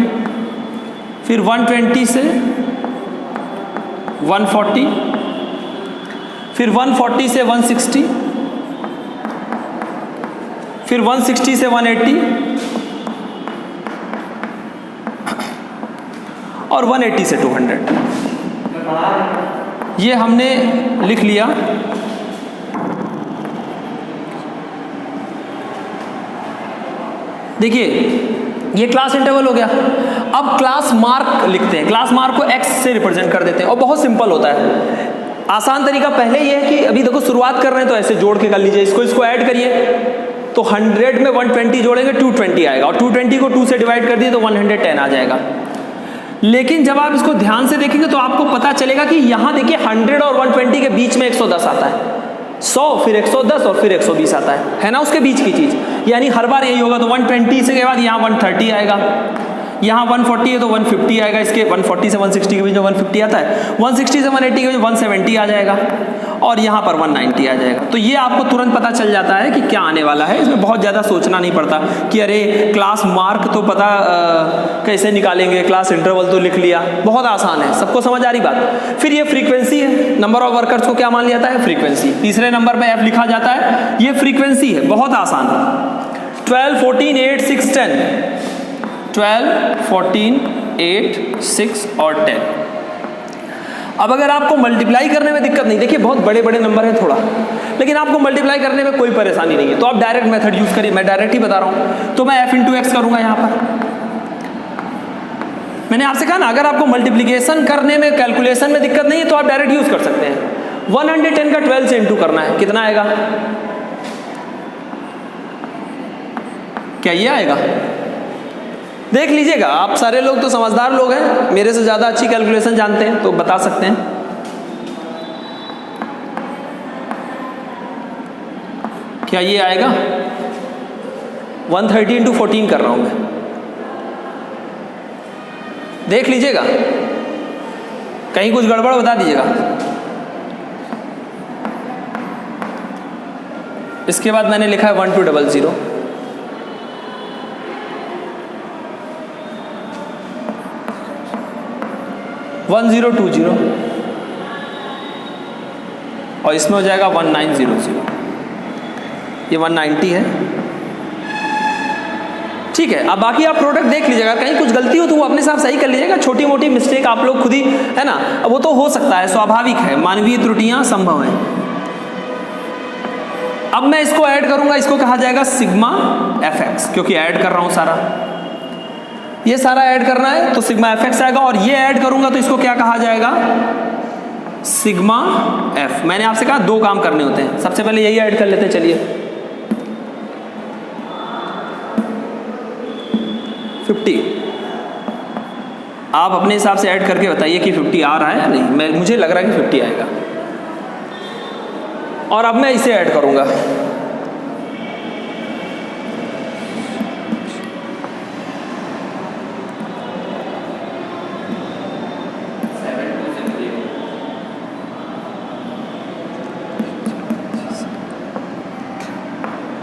फिर 120 से 140, फिर 140 से 160, फिर 160 से 180 और 180 से 200। ये हमने लिख लिया। देखिए ये क्लास इंटरवल हो गया। अब क्लास मार्क लिखते हैं। क्लास मार्क को x से रिप्रेजेंट कर देते हैं और बहुत सिंपल होता है। आसान तरीका पहले ये है कि अभी देखो शुरुआत कर रहे हैं तो ऐसे जोड़ के कर लीजिए, इसको ऐड करिए तो 100 में 120 जोड़ेंगे 220 आएगा, और 220 को 2 से डिवाइड कर दिए तो 110 आ जाएगा। लेकिन जब आप इसको ध्यान से देखेंगे तो आपको पता चलेगा कि यहाँ देखिए 100 और 120 के बीच में 110 आता है, 100 फिर 110 और फिर 120 आता है ना, उसके बीच की चीज। यानी हर बार यही होगा। तो 120 के बाद यहाँ 130 आएगा, यहाँ 140 है तो 150 आएगा, इसके 140 से 160 के बीच में 150 आता है, 160 से 180 के बीच 170 आ जाएगा और यहाँ पर 190 आ जाएगा। तो ये आपको तुरंत पता चल जाता है कि क्या आने वाला है। इसमें बहुत ज़्यादा सोचना नहीं पड़ता कि अरे क्लास मार्क तो पता कैसे निकालेंगे, क्लास इंटरवल तो लिख लिया। बहुत आसान है, सबको समझ आ रही बात। फिर ये फ्रीक्वेंसी है, नंबर ऑफ वर्कर्स को क्या मान लिया जाता है, फ्रीक्वेंसी। तीसरे नंबर पर एफ लिखा जाता है, ये फ्रीक्वेंसी है, बहुत आसान। 12, 14, 8, 6, 10, 12, 14, 8, 6 और 10। अब अगर आपको मल्टीप्लाई करने में दिक्कत नहीं, देखिए बहुत बड़े बड़े नंबर हैं थोड़ा, लेकिन आपको मल्टीप्लाई करने में कोई परेशानी नहीं है तो आप डायरेक्ट मेथड यूज करिए। मैं डायरेक्ट ही बता रहा हूँ, तो मैं f इंटू एक्स करूँगा यहाँ पर। मैंने आपसे कहा ना, अगर आपको मल्टीप्लिकेशन करने में, कैलकुलेशन में दिक्कत नहीं है तो आप डायरेक्ट यूज कर सकते हैं। 110 का 12 से इंटू करना है, कितना आएगा? क्या ये आएगा? देख लीजिएगा, आप सारे लोग तो समझदार लोग हैं, मेरे से ज़्यादा अच्छी कैलकुलेशन जानते हैं तो बता सकते हैं। क्या ये आएगा? 130 इंटू 14 कर रहा हूं मैं, देख लीजिएगा, कहीं कुछ गड़बड़ बता दीजिएगा। इसके बाद मैंने लिखा है 1200, वन 1020 और इसमें हो जाएगा 1900, ये 190 है। ठीक है, अब बाकी आप प्रोडक्ट देख लीजिएगा, कहीं कुछ गलती हो तो वो अपने साथ सही कर लीजिएगा। छोटी मोटी मिस्टेक आप लोग खुद ही, है ना, वो तो हो सकता है, स्वाभाविक है, मानवीय त्रुटियां संभव हैं। अब मैं इसको ऐड करूंगा, इसको कहा जाएगा सिग्मा fx, क्योंकि ऐड कर रहा हूं सारा, ये सारा ऐड करना है तो सिग्मा fx आएगा, और ये ऐड करूंगा तो इसको क्या कहा जाएगा? Sigma f। मैंने आपसे कहा दो काम करने होते हैं, सबसे पहले यही ऐड कर लेते हैं। चलिए 50, आप अपने हिसाब से ऐड करके बताइए कि 50 आ रहा है या नहीं। मुझे लग रहा है कि 50 आएगा, और अब मैं इसे ऐड करूंगा।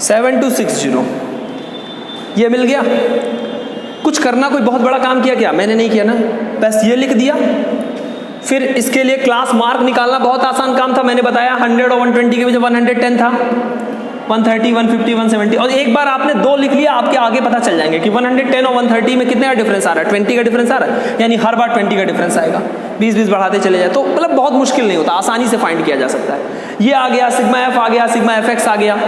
सेवन 7260 ये मिल गया। कुछ करना, कोई बहुत बड़ा काम किया क्या? मैंने नहीं किया ना, बस ये लिख दिया। फिर इसके लिए क्लास मार्क निकालना बहुत आसान काम था, मैंने बताया 100 और 120 के बीच 110 था, 130, 150, 170, और एक बार आपने 2 लिख लिया, आपके आगे पता चल जाएंगे कि 110 और 130 में कितने का डिफरेंस आ रहा है, 20 का डिफरेंस आ रहा है, यानी हर बार 20 का डिफरेंस आएगा। 20-20 बढ़ाते चले जाए तो मतलब बहुत मुश्किल नहीं होता, आसानी से फाइंड किया जा सकता है। ये आ गया, सिग्मा एफ आ गया, सिग्मा एफ एक्स आ गया।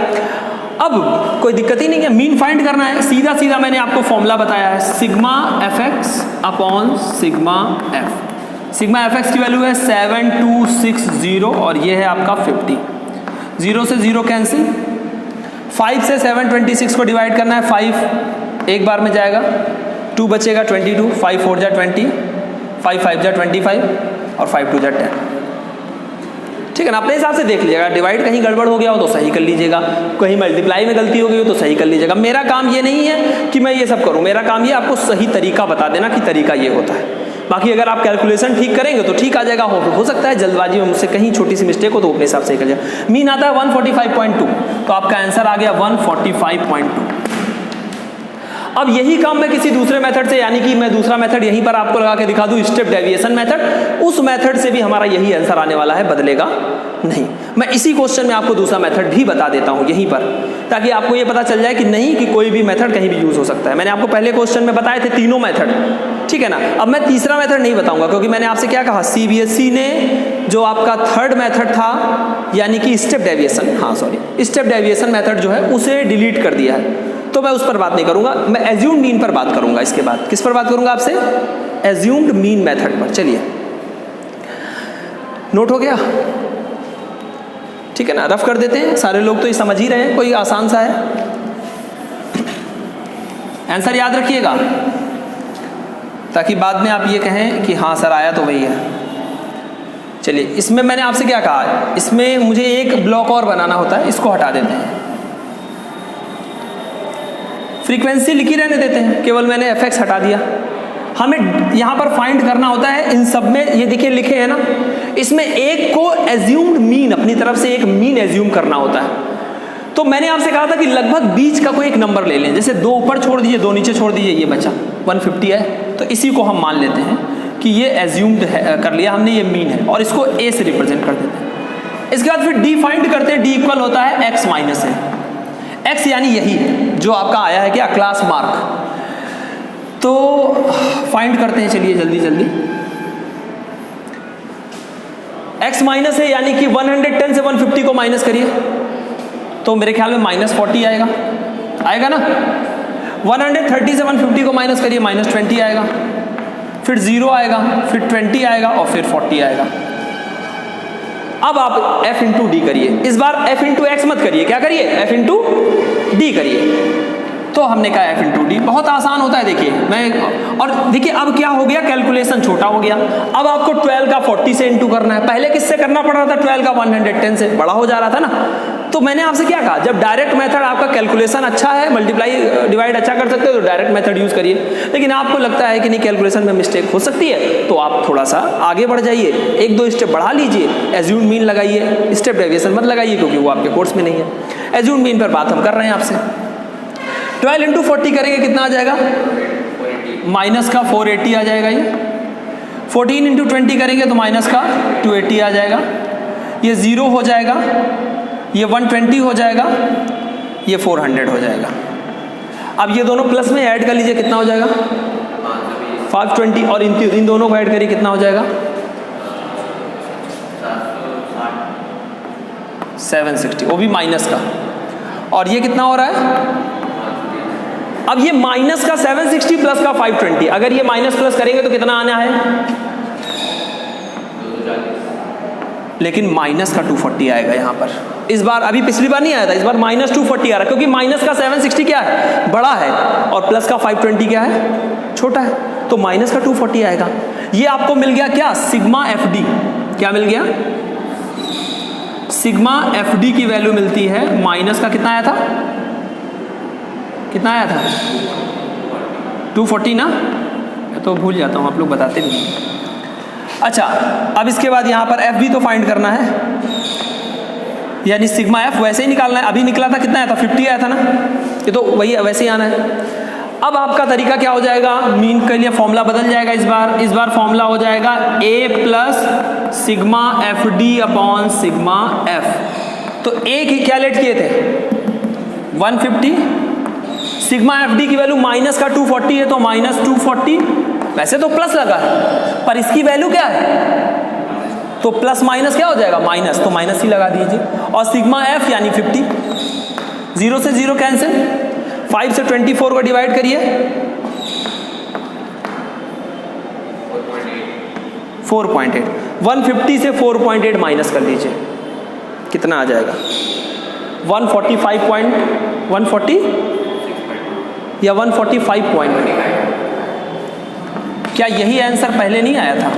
अब कोई दिक्कत ही नहीं है, मीन फाइंड करना है, सीधा सीधा मैंने आपको फॉर्मूला बताया है, sigma F x upon sigma F. Sigma F x की वैल्यू है 7260 और ये है आपका 50। 0 से 0 कैंसिल, 5 से 726 को डिवाइड करना है, 5 एक बार में जाएगा, 2 बचेगा 22, 5 4 जा 20, 5 5 जा 25 और 5 2 जा 10। ठीक है ना, अपने हिसाब से देख लीजिएगा, डिवाइड कहीं गड़बड़ हो गया हो तो सही कर लीजिएगा, कहीं मल्टीप्लाई में गलती हो गई हो तो सही कर लीजिएगा। मेरा काम ये नहीं है कि मैं ये सब करूं, मेरा काम ये आपको सही तरीका बता देना कि तरीका ये होता है। बाकी अगर आप कैलकुलेशन ठीक करेंगे तो ठीक आ जाएगा, हो सकता है जल्दबाजी में मुझसे कहीं छोटी सी मिस्टेक हो तो अपने हिसाब से कर जाए। मीन आता है 145.2, तो आपका आंसर आ गया 145.2। अब यही काम मैं किसी दूसरे मेथड से, यानी कि मैं दूसरा मेथड यहीं पर आपको लगा के दिखा दूं, स्टेप डेविएशन मेथड, उस मेथड से भी हमारा यही आंसर आने वाला है, बदलेगा नहीं। मैं इसी क्वेश्चन में आपको दूसरा मेथड भी बता देता हूं यहीं पर, ताकि आपको ये पता चल जाए कि नहीं कि कोई भी मेथड कहीं भी यूज हो सकता है। मैंने आपको पहले क्वेश्चन में बताए थे तीनों मेथड, ठीक है ना। अब मैं तीसरा मेथड नहीं बताऊंगा, क्योंकि मैंने आपसे क्या कहा, सीबीएसई ने जो आपका थर्ड मेथड था, यानी कि step deviation, step deviation method जो है उसे डिलीट कर दिया है, तो मैं उस पर बात नहीं करूंगा। मैं एज्यूम्ड मीन पर बात करूंगा। इसके बाद किस पर बात करूंगा आपसे? एज्यूम्ड मीन मेथड पर। चलिए, नोट हो गया? ठीक है ना, रफ कर देते हैं, सारे लोग तो ये समझ ही रहे हैं, कोई आसान सा है। आंसर याद रखिएगा, ताकि बाद में आप ये कहें कि हाँ सर आया तो वही है। चलिए, इसमें मैंने आपसे क्या कहा, इसमें मुझे एक ब्लॉक और बनाना होता है, इसको हटा देते हैं, फ्रीक्वेंसी लिखी रहने देते हैं, केवल मैंने एफ एक्स हटा दिया। हमें यहाँ पर फाइंड करना होता है इन सब में, ये देखिए लिखे हैं ना, इसमें एक को एज्यूम्ड मीन, अपनी तरफ से एक मीन एज्यूम करना होता है। तो मैंने आपसे कहा था कि लगभग बीच का कोई एक नंबर ले लें, जैसे 2 ऊपर छोड़ दीजिए, 2 नीचे छोड़ दीजिए, ये बचा 150 है, तो इसी को हम मान लेते हैं कि ये एज्यूम्ड है, कर लिया हमने, ये मीन है, और इसको ए से रिप्रेजेंट कर देते हैं। इसके बाद फिर डी फाइंड करते हैं, डी इक्वल होता है एक्स माइनस है, एक्स यानी यही जो आपका आया है क्या, क्लास मार्क। तो फाइंड करते हैं, चलिए जल्दी जल्दी। x माइनस है, यानी कि 110 से 150 को माइनस करिए तो मेरे ख्याल में -40 आएगा, आएगा ना। 130 से 150 को माइनस करिए, -20 आएगा, फिर 0 आएगा, फिर 20 आएगा और फिर 40 आएगा। अब आप f इंटू डी करिए, इस बार f इंटू एक्स मत करिए, क्या करिए, f इंटू डी करिए। तो हमने कहा f इंटू डी, बहुत आसान होता है देखिए। मैं और देखिए अब क्या हो गया, कैलकुलेशन छोटा हो गया। अब आपको 12 का 40 से इंटू करना है, पहले किससे करना पड़ रहा था, 12 का 110 से, बड़ा हो जा रहा था ना। तो मैंने आपसे क्या कहा, जब डायरेक्ट मेथड आपका कैलकुलेशन अच्छा है, मल्टीप्लाई डिवाइड अच्छा कर सकते हो तो डायरेक्ट मेथड यूज करिए। लेकिन आपको लगता है कि नहीं कैलकुलेशन में मिस्टेक हो सकती है तो आप थोड़ा सा आगे बढ़ जाइए, 1-2 स्टेप बढ़ा लीजिए, एज्यूम्ड मीन लगाइए, स्टेप डेविएशन मत लगाइए क्योंकि वो आपके कोर्स में नहीं है। एज्यूम्ड मीन पर बात हम कर रहे हैं आपसे। 12 इंटू 40 करेंगे कितना आ जाएगा, माइनस का 480 आ जाएगा ये। 14 इंटू 20 करेंगे तो माइनस का 280 आ जाएगा, ये 0 हो जाएगा, ये 120 हो जाएगा, ये 400 हो जाएगा। अब ये दोनों प्लस में ऐड कर लीजिए, कितना हो जाएगा 520, और इन दोनों को ऐड करिए कितना हो जाएगा 760, वो भी माइनस का। और ये कितना हो रहा है, अब ये माइनस का 760 प्लस का 520, अगर ये माइनस प्लस करेंगे तो कितना आना है, लेकिन माइनस का 240 आएगा यहाँ पर इस बार। अभी पिछली बार नहीं आया था, इस बार -240 आ रहा है क्योंकि माइनस का 760 क्या है, बड़ा है, और प्लस का 520 क्या है, छोटा है, तो माइनस का 240 आएगा। ये आपको मिल गया क्या, सिग्मा एफ डी। क्या मिल गया, सिग्मा एफ डी की वैल्यू मिलती है, माइनस का कितना आया था, कितना आया था 240 ना, मैं तो भूल जाता हूँ, आप लोग बताते नहीं। अच्छा, अब इसके बाद यहाँ पर एफ भी तो फाइंड करना है, यानी सिग्मा एफ वैसे ही निकालना है। अभी निकला था कितना आया था, 50 आया था ना, ये तो वही वैसे ही आना है। अब आपका तरीका क्या हो जाएगा, मीन के लिए फॉर्मूला बदल जाएगा इस बार फॉर्मूला हो जाएगा a plus sigma F D upon sigma F. तो a की क्या लेट किए थे 150, सिग्मा एफ डी की वैल्यू माइनस का 240 है तो -240, वैसे तो प्लस लगा है पर इसकी वैल्यू क्या है, तो प्लस माइनस क्या हो जाएगा, माइनस, तो माइनस ही लगा दीजिए। और सिग्मा एफ यानी 50, 0 से 0 कैंसिल, 5 से 24 को डिवाइड करिए, 4.8, 150 से 4.8 माइनस कर लीजिए, कितना आ जाएगा 140 या 145 पॉइंट। क्या यही आंसर पहले नहीं आया था,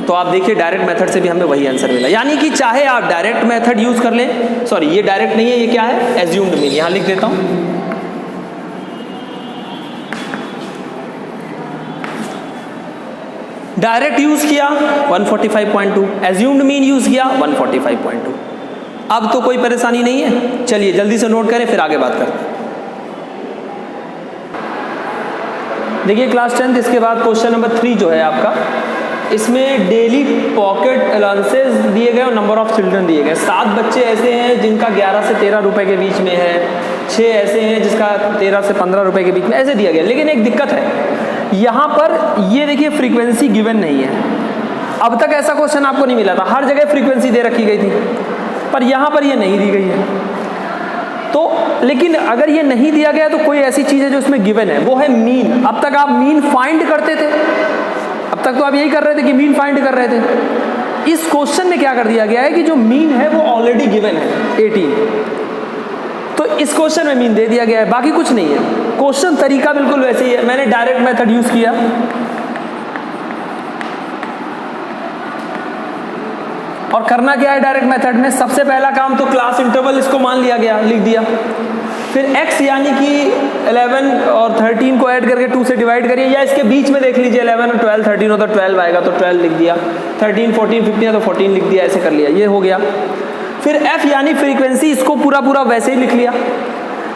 तो आप देखिए डायरेक्ट मेथड से भी हमें वही आंसर मिला। यानी कि चाहे आप डायरेक्ट मेथड यूज कर लें, सॉरी ये डायरेक्ट नहीं है, ये क्या है, एज्यूम्ड मीन, यहां लिख देता हूं। डायरेक्ट यूज किया 145.2, एज्यूम्ड मीन यूज किया 145.2। अब तो कोई परेशानी नहीं है, चलिए जल्दी से नोट करें फिर आगे बात करते हैं। देखिए क्लास 10th इसके बाद क्वेश्चन नंबर 3 जो है आपका, इसमें डेली पॉकेट अलाउंसेस दिए गए और नंबर ऑफ चिल्ड्रन दिए गए। 7 बच्चे ऐसे हैं जिनका 11 से 13 रुपए के बीच में है, 6 ऐसे हैं जिसका 13 से 15 रुपए के बीच में, ऐसे दिया गया। लेकिन एक दिक्कत है यहाँ पर, ये देखिए फ्रीक्वेंसी गिवन नहीं है। अब तक ऐसा क्वेश्चन आपको नहीं मिला था, हर जगह फ्रीक्वेंसी दे रखी गई थी, पर यहाँ पर ये नहीं दी गई है। तो लेकिन अगर ये नहीं दिया गया तो कोई ऐसी चीज़ है जो इसमें गिवन है, वो है मीन। अब तक आप मीन फाइंड करते थे, अब तक तो आप यही कर रहे थे कि मीन फाइंड कर रहे थे। इस क्वेश्चन में क्या कर दिया गया है कि जो मीन है वो ऑलरेडी गिवन है 18, तो इस क्वेश्चन में मीन दे दिया गया है, बाकी कुछ नहीं है। क्वेश्चन तरीका बिल्कुल वैसे ही है, मैंने डायरेक्ट मेथड यूज किया। और करना क्या है डायरेक्ट मेथड में, सबसे पहला काम तो क्लास इंटरवल इसको मान लिया गया, लिख दिया। फिर x यानी कि 11 और 13 को ऐड करके 2 से डिवाइड करिए, या इसके बीच में देख लीजिए 11 और 12, 13 हो तो 12 आएगा तो 12 लिख दिया, 13, 14, 15 है तो 14 लिख दिया, ऐसे कर लिया, ये हो गया। फिर f यानी फ्रीक्वेंसी, इसको पूरा वैसे ही लिख लिया।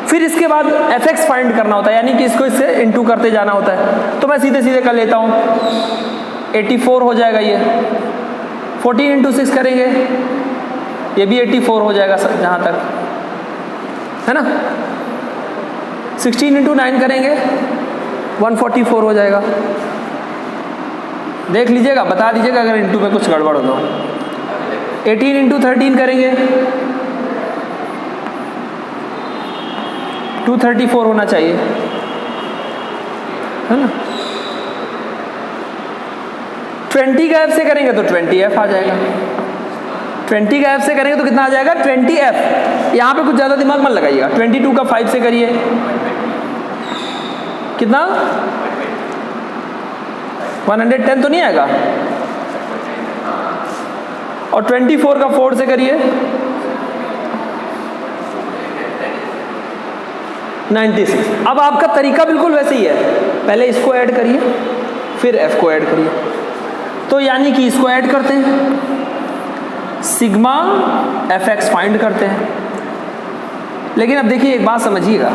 फिर इसके बाद fx फाइंड करना होता है, यानी कि इसको इससे इंटू करते जाना होता है। तो मैं सीधे कर लेता हूँ, 84 हो जाएगा ये, 14 इंटू 6 करेंगे, ये भी 84 हो जाएगा जहाँ तक है ना। 16 इंटू 9 करेंगे 144 हो जाएगा। देख लीजिएगा, बता दीजिएगा अगर इंटू में कुछ गड़बड़ हो तो। 18 इंटू 13 करेंगे 234 होना चाहिए, है ना। 20 का f से करेंगे तो 20f आ जाएगा। 20 का f से करेंगे तो कितना आ जाएगा 20f। यहाँ पे कुछ ज़्यादा दिमाग मत लगाइएगा। 22 का 5 से करिए कितना 110 तो नहीं आएगा। और 24 का 4 से करिए 96। अब आपका तरीका बिल्कुल वैसे ही है, पहले इसको ऐड करिए फिर f को ऐड करिए। तो यानी कि इसको ऐड करते हैं, सिग्मा fx फाइंड करते हैं। लेकिन अब देखिए एक बात समझिएगा,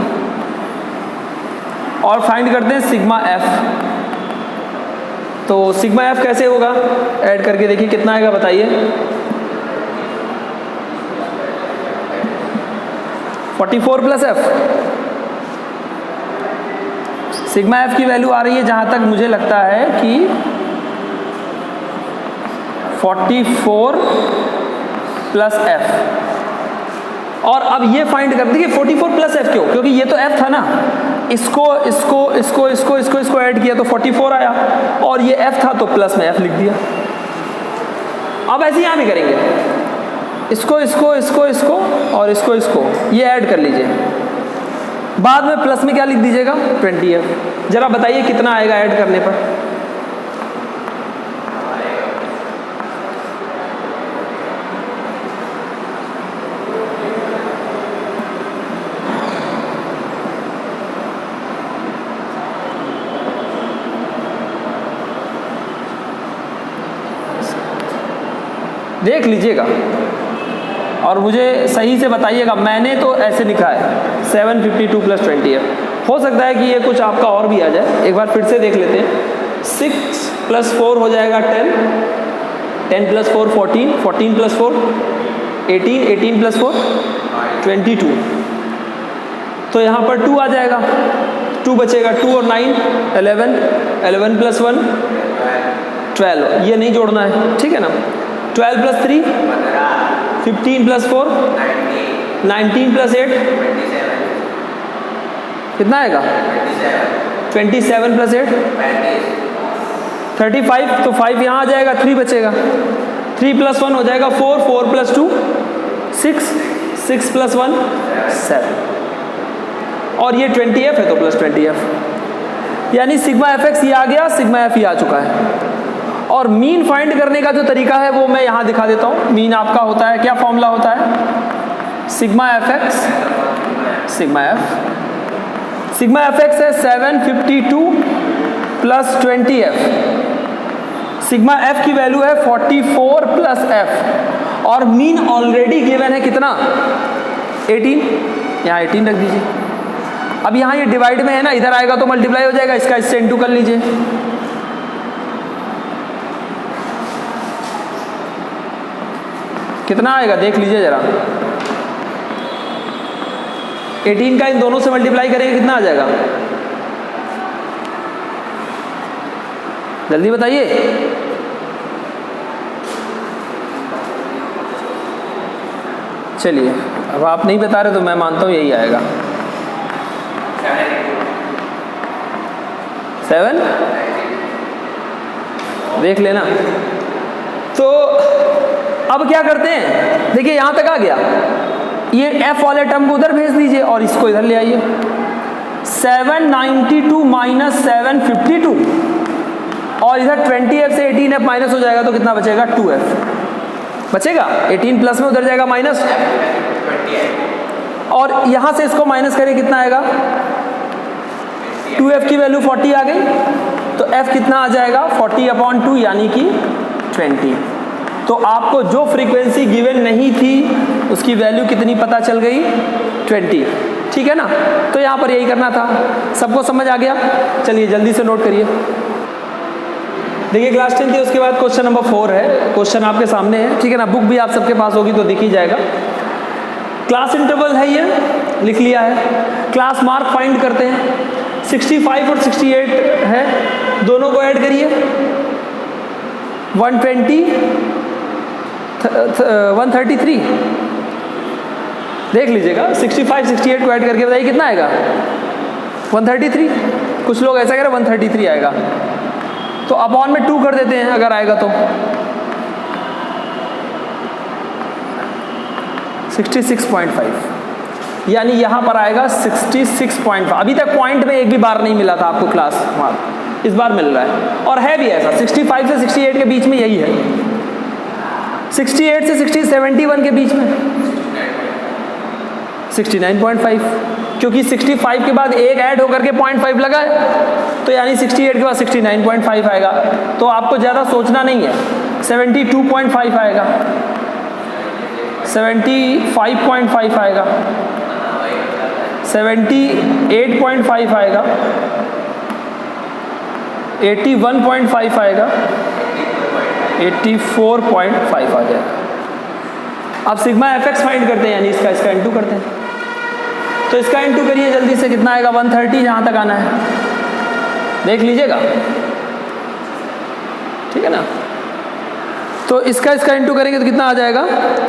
और फाइंड करते हैं सिग्मा f। तो सिग्मा f कैसे होगा, ऐड करके देखिए कितना आएगा बताइए। 44 प्लस f। सिग्मा f की वैल्यू आ रही है जहां तक मुझे लगता है कि 44 प्लस f। और अब ये फाइंड कर देखिए 44 प्लस f क्यों, क्योंकि ये तो f था ना, इसको इसको इसको इसको इसको इसको ऐड किया तो 44 आया, और ये f था तो प्लस में f लिख दिया। अब ऐसे यहां भी करेंगे, इसको इसको इसको इसको और इसको इसको ये ऐड कर लीजिए, बाद में प्लस में क्या लिख दीजिएगा 20f। जरा बताइए कितना आएगा ऐड करने पर। देख लीजिएगा और मुझे सही से बताइएगा। मैंने तो ऐसे लिखा है 752 प्लस 20f। हो सकता है कि ये कुछ आपका और भी आ जाए, एक बार फिर से देख लेते हैं। 6 प्लस 4 हो जाएगा 10, 10 प्लस 4 14, 14 प्लस 4 18, 18 प्लस 4 22। तो यहाँ पर 2 आ जाएगा, 2 बचेगा, 2 और 9 11, 11 प्लस 1 12, ये नहीं जोड़ना है, ठीक है ना। 12 प्लस 3 15 प्लस 4 19 प्लस 8 कितना आएगा 27 प्लस 8 35। तो 5 यहाँ आ जाएगा, 3 बचेगा, 3 प्लस 1 हो जाएगा 4, 4 प्लस 2 6, 6 प्लस 1 7, और ये 20f है तो प्लस 20f। यानी सिग्मा fx ये आ गया, सिग्मा f ये आ चुका है। और मीन फाइंड करने का जो तरीका है वो मैं यहाँ दिखा देता हूँ। मीन आपका होता है, क्या फॉर्मूला होता है, sigma fx sigma f। Sigma fx है 752 प्लस 20f। सिग्मा f की वैल्यू है 44 प्लस f, और मीन ऑलरेडी गिवन है कितना 18, यहाँ 18 रख दीजिए। अब यहाँ ये डिवाइड में है ना, इधर आएगा तो मल्टीप्लाई हो जाएगा, इसका इससे इंटू कर लीजिए। कितना आएगा देख लीजिए जरा। 18 का इन दोनों से मल्टीप्लाई करेंगे कितना आ जाएगा, जल्दी बताइए। चलिए अब आप नहीं बता रहे तो मैं मानता हूँ यही आएगा 7। देख लेना। तो अब क्या करते हैं, देखिए यहां तक आ गया, ये f वाले टर्म को उधर भेज दीजिए और इसको इधर ले आइए। 792 माइनस 752, और इधर 20f से 18f माइनस हो जाएगा तो कितना बचेगा 2f बचेगा। 18 प्लस में उधर जाएगा माइनस, और यहां से इसको माइनस करें कितना आएगा 2f की वैल्यू 40 आ गई, तो f कितना आ जाएगा 40/2 यानी कि 20। तो आपको जो फ्रीक्वेंसी गिवन नहीं थी उसकी वैल्यू कितनी पता चल गई 20, ठीक है ना। तो यहाँ पर यही करना था। सबको समझ आ गया, चलिए जल्दी से नोट करिए। देखिए क्लास 10 थी, उसके बाद क्वेश्चन नंबर 4 है। क्वेश्चन आपके सामने है, ठीक है ना, बुक भी आप सबके पास होगी तो दिख ही जाएगा। क्लास इंटरवल है, ये लिख लिया है। क्लास मार्क फाइंड करते हैं, 65 और 68 है, दोनों को ऐड करिए 133 देख लीजिएगा, 65 68 को ऐड करके बताइए कितना आएगा, 133। कुछ लोग ऐसा कह रहे हैं 133 आएगा, तो अपॉन में 2 कर देते हैं अगर आएगा तो 66.5, यानी यहाँ पर आएगा 66.5। अभी तक पॉइंट में एक भी बार नहीं मिला था आपको क्लास मार्क, इस बार मिल रहा है और है भी ऐसा। 65 से 68 के बीच में यही है, 68 से 71 के बीच में 69.5, क्योंकि 65 के बाद एक ऐड होकर के 0.5 लगा है, तो यानी 68 के बाद 69.5 आएगा। तो आपको ज़्यादा सोचना नहीं है, 72.5 आएगा, 75.5 आएगा, 78.5 आएगा, 81.5 आएगा, 84.5 आ जाएगा। अब सिग्मा एफ एक्स फाइंड करते हैं, यानी इसका इनटू करते हैं, तो इसका इनटू करिए जल्दी से, कितना आएगा 130, जहाँ तक आना है देख लीजिएगा, ठीक है ना। तो इसका इनटू करेंगे तो कितना आ जाएगा,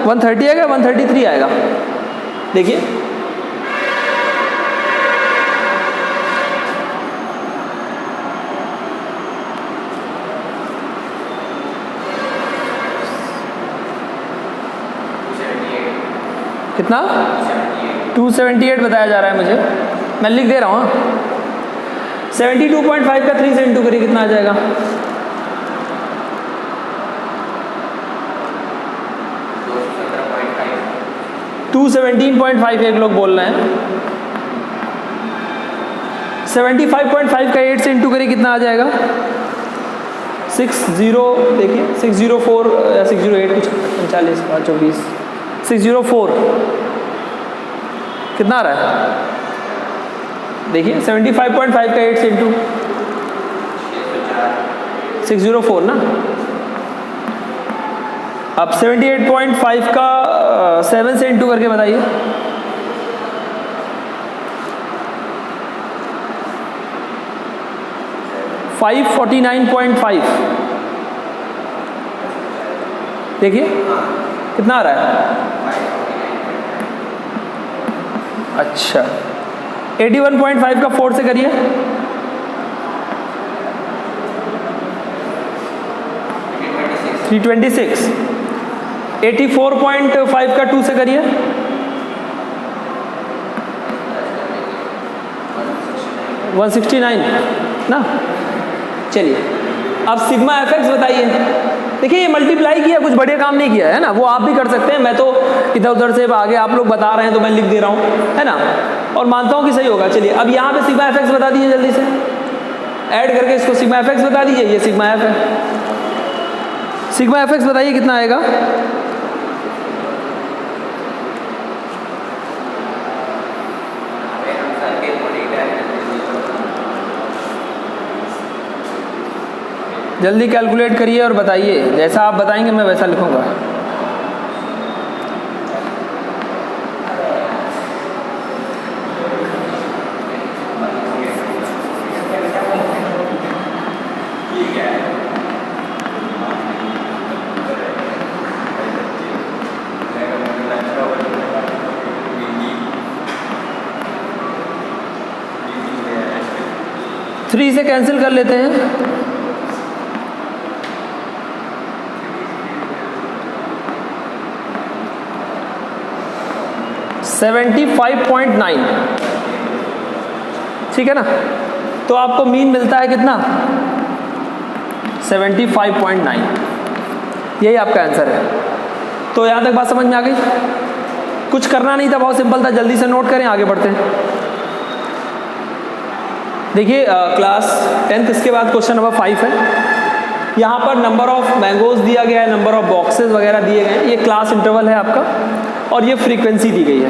130 आएगा, 133 आएगा, देखिए कितना, 278 बताया जा रहा है मुझे, मैं लिख दे रहा हूँ। 72.5 का 3 से इंटू करिए, कितना आ जाएगा, 217.5 एक लोग बोल रहे हैं। 75.5 का 8 से इंटू करिए, कितना आ जाएगा, 60 देखिए 604 या 608 कुछ 39 24 604 कितना आ रहा है देखिए, 75.5 का 8 से इंटू 604 ना। अब 78.5 का 7 से इंटू करके बताइए, $549.5 देखिए कितना आ रहा है, अच्छा 81.5 का 4 से करिए, 326। 84.5 का 2 से करिए, 169 ना। चलिए अब सिग्मा एफ एक्स बताइए। देखिए ये मल्टीप्लाई किया, कुछ बढ़िया काम नहीं किया है ना, वो आप भी कर सकते हैं, मैं तो इधर उधर से आगे आप लोग बता रहे हैं तो मैं लिख दे रहा हूँ, है ना, और मानता हूँ कि सही होगा। चलिए अब यहाँ पे सिग्मा एफ एक्स बता दीजिए जल्दी से, ऐड करके इसको सिग्मा एफ एक्स बता दीजिए, ये सिग्मा एफ है, सिग्मा एफ एक्स बताइए कितना आएगा, जल्दी कैलकुलेट करिए और बताइए, जैसा आप बताएंगे मैं वैसा लिखूंगा। थ्री से कैंसिल कर लेते हैं, 75.9 ठीक है ना। तो आपको मीन मिलता है कितना, 75.9, यही आपका आंसर है। तो यहाँ तक बात समझ में आ गई, कुछ करना नहीं था, बहुत सिंपल था, जल्दी से नोट करें, आगे बढ़ते हैं। देखिए क्लास 10th इसके बाद क्वेश्चन नंबर 5 है। यहाँ पर नंबर ऑफ मैंगोज दिया गया है, नंबर ऑफ बॉक्सेस वगैरह दिए गए हैं, ये क्लास इंटरवल है आपका, और ये फ्रीक्वेंसी दी गई है।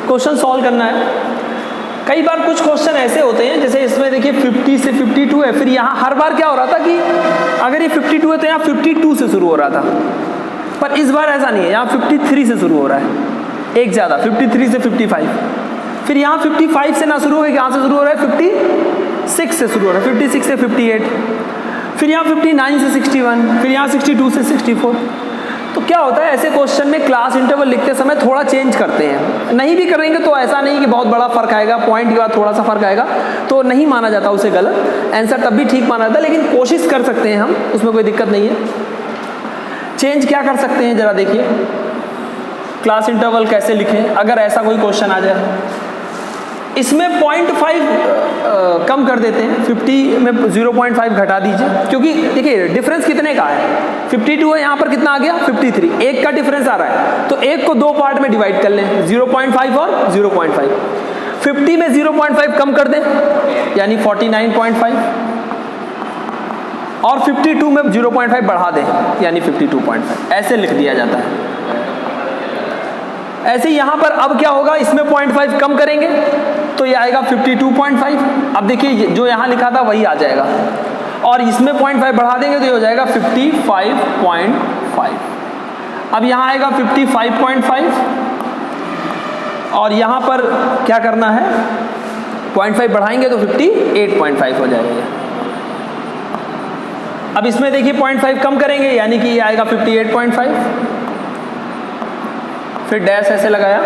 क्वेश्चन सॉल्व करना है। कई बार कुछ क्वेश्चन ऐसे होते हैं, जैसे इसमें देखिए 50 से 52 है, फिर यहाँ हर बार क्या हो रहा था कि अगर ये 52 है तो यहाँ 52 से शुरू हो रहा था, पर इस बार ऐसा नहीं है, यहाँ 53 से शुरू हो रहा है, एक ज़्यादा 53 से 55, फिर यहाँ 55 से ना शुरू हो, यहाँ से शुरू हो रहा है 56 से शुरू हो रहा है, 56 से 58, फिर यहाँ 59 से 61, फिर यहाँ 62 से 64। तो क्या होता है ऐसे क्वेश्चन में क्लास इंटरवल लिखते समय थोड़ा चेंज करते हैं, नहीं भी करेंगे तो ऐसा नहीं कि बहुत बड़ा फर्क आएगा, पॉइंट के बाद थोड़ा सा फर्क आएगा तो नहीं माना जाता उसे गलत, आंसर तब भी ठीक माना जाता है, लेकिन कोशिश कर सकते हैं हम, उसमें कोई दिक्कत नहीं है। चेंज क्या कर सकते हैं जरा देखिए, क्लास इंटरवल कैसे लिखें अगर ऐसा कोई क्वेश्चन आ जाए। इसमें 0.5 कम कर देते हैं, 50 में 0.5 घटा दीजिए, क्योंकि देखिए डिफरेंस कितने का है, 52 है, यहाँ पर कितना आ गया 53, एक का डिफरेंस आ रहा है, तो एक को दो पार्ट में डिवाइड कर लें, 0.5 और 0.5। 50 में 0.5 कम कर दें यानी 49.5, और 52 में 0.5 बढ़ा दें यानी 52.5, ऐसे लिख दिया जाता है। ऐसे यहाँ पर अब क्या होगा, इसमें 0.5 कम करेंगे तो ये आएगा 52.5। अब देखिए जो यहाँ लिखा था वही आ जाएगा, और इसमें 0.5 बढ़ा देंगे तो ये हो जाएगा 55.5। अब यहाँ आएगा 55.5, और यहाँ पर क्या करना है, 0.5 बढ़ाएंगे तो 58.5 हो जाएगा। अब इसमें देखिए 0.5 कम करेंगे यानी कि ये आएगा 58.5, फिर डैश ऐसे लगाया,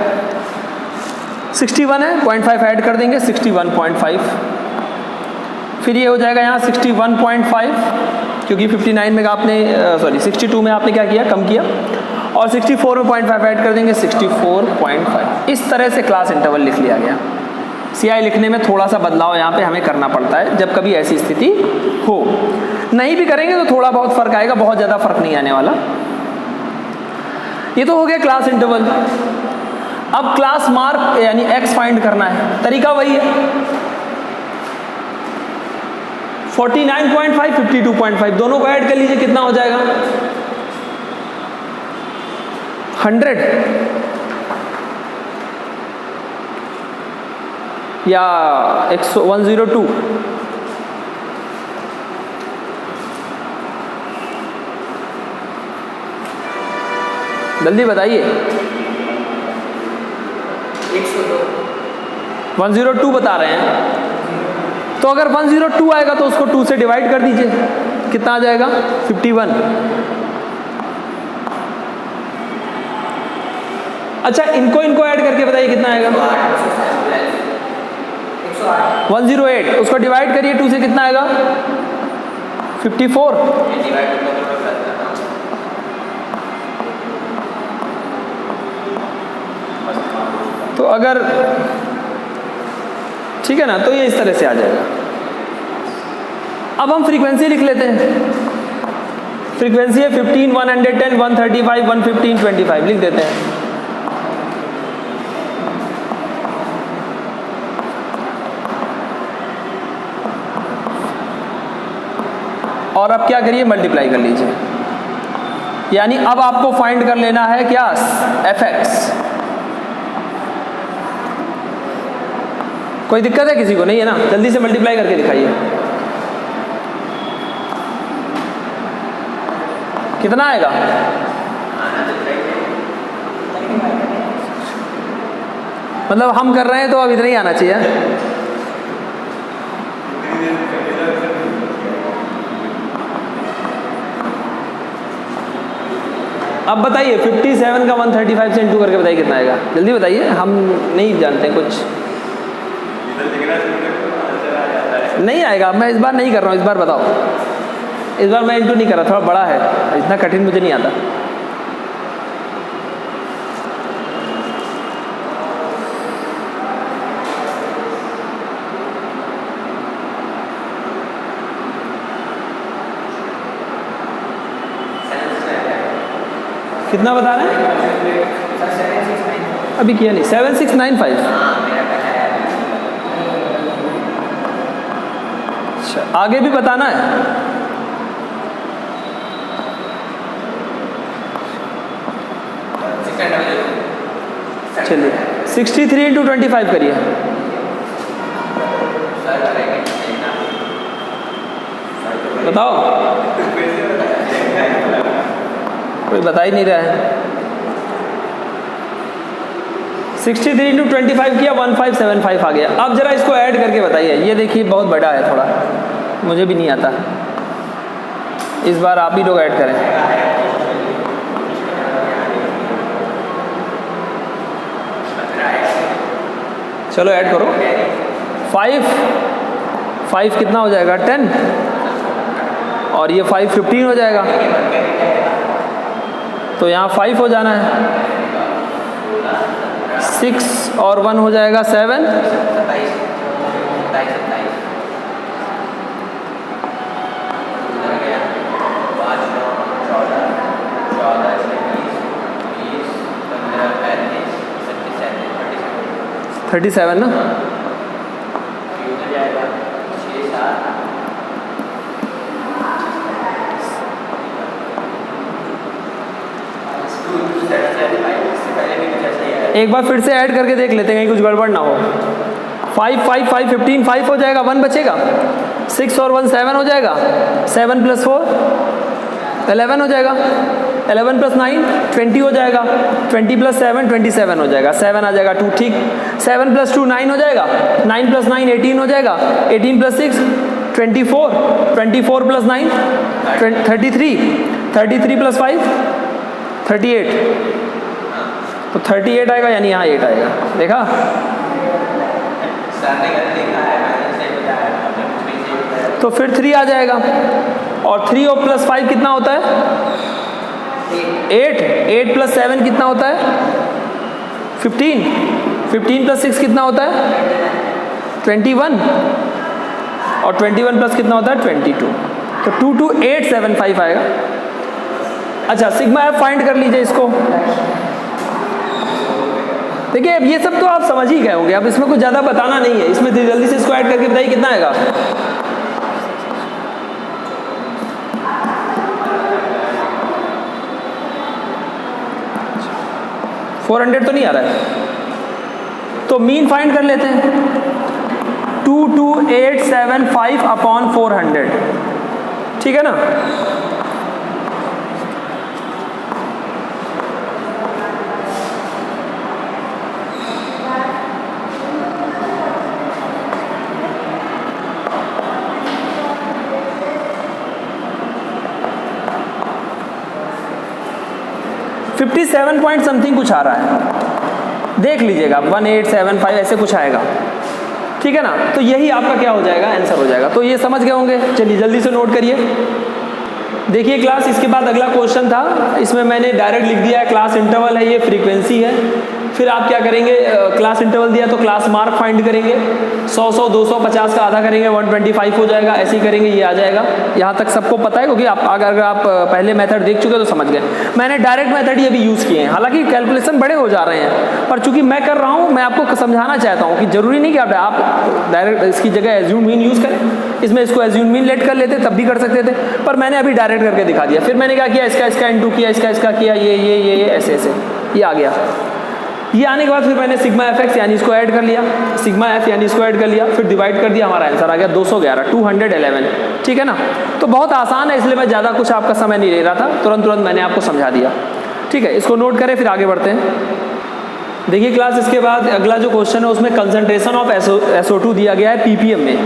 61 है, 0.5 ऐड कर देंगे 61.5, फिर ये हो जाएगा यहाँ 61.5, क्योंकि 59 में आपने 62 में आपने क्या किया, कम किया, और 64 में 0.5 ऐड कर देंगे 64.5। इस तरह से क्लास इंटरवल लिख लिया गया। CI लिखने में थोड़ा सा बदलाव यहाँ पे हमें करना पड़ता है जब कभी ऐसी स्थिति हो, नहीं भी करेंगे तो थोड़ा बहुत फर्क आएगा, बहुत ज़्यादा फर्क नहीं आने वाला। ये तो हो गया क्लास इंटरवल। अब क्लास मार्क यानी x फाइंड करना है, तरीका वही है, 49.5 52.5 दोनों को ऐड कर लीजिए, कितना हो जाएगा 100 या 102। जल्दी बताइए, 102 बता रहे हैं, तो अगर 102 आएगा तो उसको 2 से डिवाइड कर दीजिए, कितना आ जाएगा 51। अच्छा इनको ऐड करके बताइए कितना आएगा 108, उसको डिवाइड करिए 2 से, कितना आएगा 54। तो अगर ठीक है ना, तो ये इस तरह से आ जाएगा। अब हम फ्रीक्वेंसी लिख लेते हैं, फ्रीक्वेंसी है 15 110 135 115 25, लिख देते हैं। और अब क्या करिए, मल्टीप्लाई कर लीजिए, यानी अब आपको फाइंड कर लेना है क्या, fx। कोई दिक्कत है किसी को, नहीं है ना, जल्दी से मल्टीप्लाई करके दिखाइए, कितना आएगा, मतलब हम कर रहे हैं तो अब इतना ही आना चाहिए। अब बताइए 57 का 135 से इंटू करके बताइए कितना आएगा, जल्दी बताइए, हम नहीं जानते कुछ। नहीं आएगा, मैं इस बार नहीं कर रहा हूँ, इस बार बताओ, इस बार मैं इंटू नहीं कर रहा, थोड़ा बड़ा है, इतना कठिन मुझे नहीं आता। कितना बता रहे हैं, अभी किया नहीं, 7695। अच्छा आगे भी बताना है, चलिए 63 इंटू 25 करिए, बताओ, कोई बता ही नहीं रहा है। 63 इंटू 25 किया, 1575 आ गया। अब जरा इसको ऐड करके बताइए, ये देखिए बहुत बड़ा है थोड़ा, मुझे भी नहीं आता। इस बार आप ही लोग ऐड करें। चलो ऐड करो। 5 कितना हो जाएगा 10, और ये 5 15 हो जाएगा, तो यहाँ 5 हो जाना है। 6 और 1 हो जाएगा 7, थर्टी 37 ना। एक बार फिर से ऐड करके देख लेते हैं, कहीं कुछ गड़बड़ ना हो। 5 5 5 15, 5 हो जाएगा, 1 बचेगा। 6 और 1 7 हो जाएगा, 7 + 4 11 हो जाएगा, 11 + 9 20 हो जाएगा, 20 + 7 27 हो जाएगा, 7 आ जाएगा 2, ठीक। 7 + 2 9 हो जाएगा, 9 + 9 18 हो जाएगा, 18 + 6 24, 24 + 9 33, 33 + 5 38, तो 38 आएगा, यानी यहाँ 8 आएगा। देखा? तो फिर 3 आ जाएगा, और 3 और + 5 कितना होता है 8, 8 + 7 कितना होता है 15, 15 + 6 कितना होता है 21, और 21 प्लस कितना होता है 22, तो 22875 आएगा। अच्छा, सिग्मा एफ फाइंड कर लीजिए इसको। देखिए अब ये सब तो आप समझ ही गए होंगे, अब इसमें कुछ ज़्यादा बताना नहीं है। इसमें जल्दी से इसको ऐड करके बताइए कितना आएगा। 400 तो नहीं आ रहा है, तो मीन फाइंड कर लेते हैं। 22875 अपॉन 400, ठीक है ना। $57 पॉइंट समथिंग कुछ आ रहा है, देख लीजिएगा। 1875 ऐसे कुछ आएगा, ठीक है ना। तो यही आपका क्या हो जाएगा, आंसर हो जाएगा। तो ये समझ गए होंगे। चलिए जल्दी से नोट करिए। देखिए क्लास, इसके बाद अगला क्वेश्चन था, इसमें मैंने डायरेक्ट लिख दिया है क्लास इंटरवल है, ये फ्रीक्वेंसी है। फिर आप क्या करेंगे, क्लास इंटरवल दिया तो क्लास मार्क फाइंड करेंगे। 100 250 का आधा करेंगे 125 हो जाएगा, ऐसे ही करेंगे, ये आ जाएगा। यहाँ तक सबको पता है, क्योंकि आप अगर आप पहले मेथड देख चुके तो समझ गए। मैंने डायरेक्ट मेथड ये भी यूज़ किए हैं, हालांकि कैलकुलेशन बड़े हो जा रहे हैं, पर चूंकि मैं कर रहा हूँ, मैं आपको समझाना चाहता हूँ कि जरूरी नहीं कि आप डायरेक्ट इसकी जगह एज्यूम मीन यूज़ करें। इसमें इसको एज्यूम मीन लेट कर लेते तब भी कर सकते थे, पर मैंने अभी डायरेक्ट करके दिखा दिया। फिर मैंने क्या किया, इसका इनटू किया, इसका किया, ये ऐसे ये आ गया। ये आने के बाद फिर मैंने सिग्मा एफ एक्स यानी इसको ऐड कर लिया, सिग्मा एफ यानी इसको ऐड कर लिया, फिर डिवाइड कर दिया, हमारा आंसर आ गया 211, ठीक है ना। तो बहुत आसान है, इसलिए मैं ज़्यादा कुछ आपका समय नहीं ले रहा था, तुरंत मैंने आपको समझा दिया, ठीक है। इसको नोट करें, फिर आगे बढ़ते हैं। देखिए क्लास, इसके बाद अगला जो क्वेश्चन है उसमें कंसंट्रेशन ऑफ SO2 दिया गया है ppm में,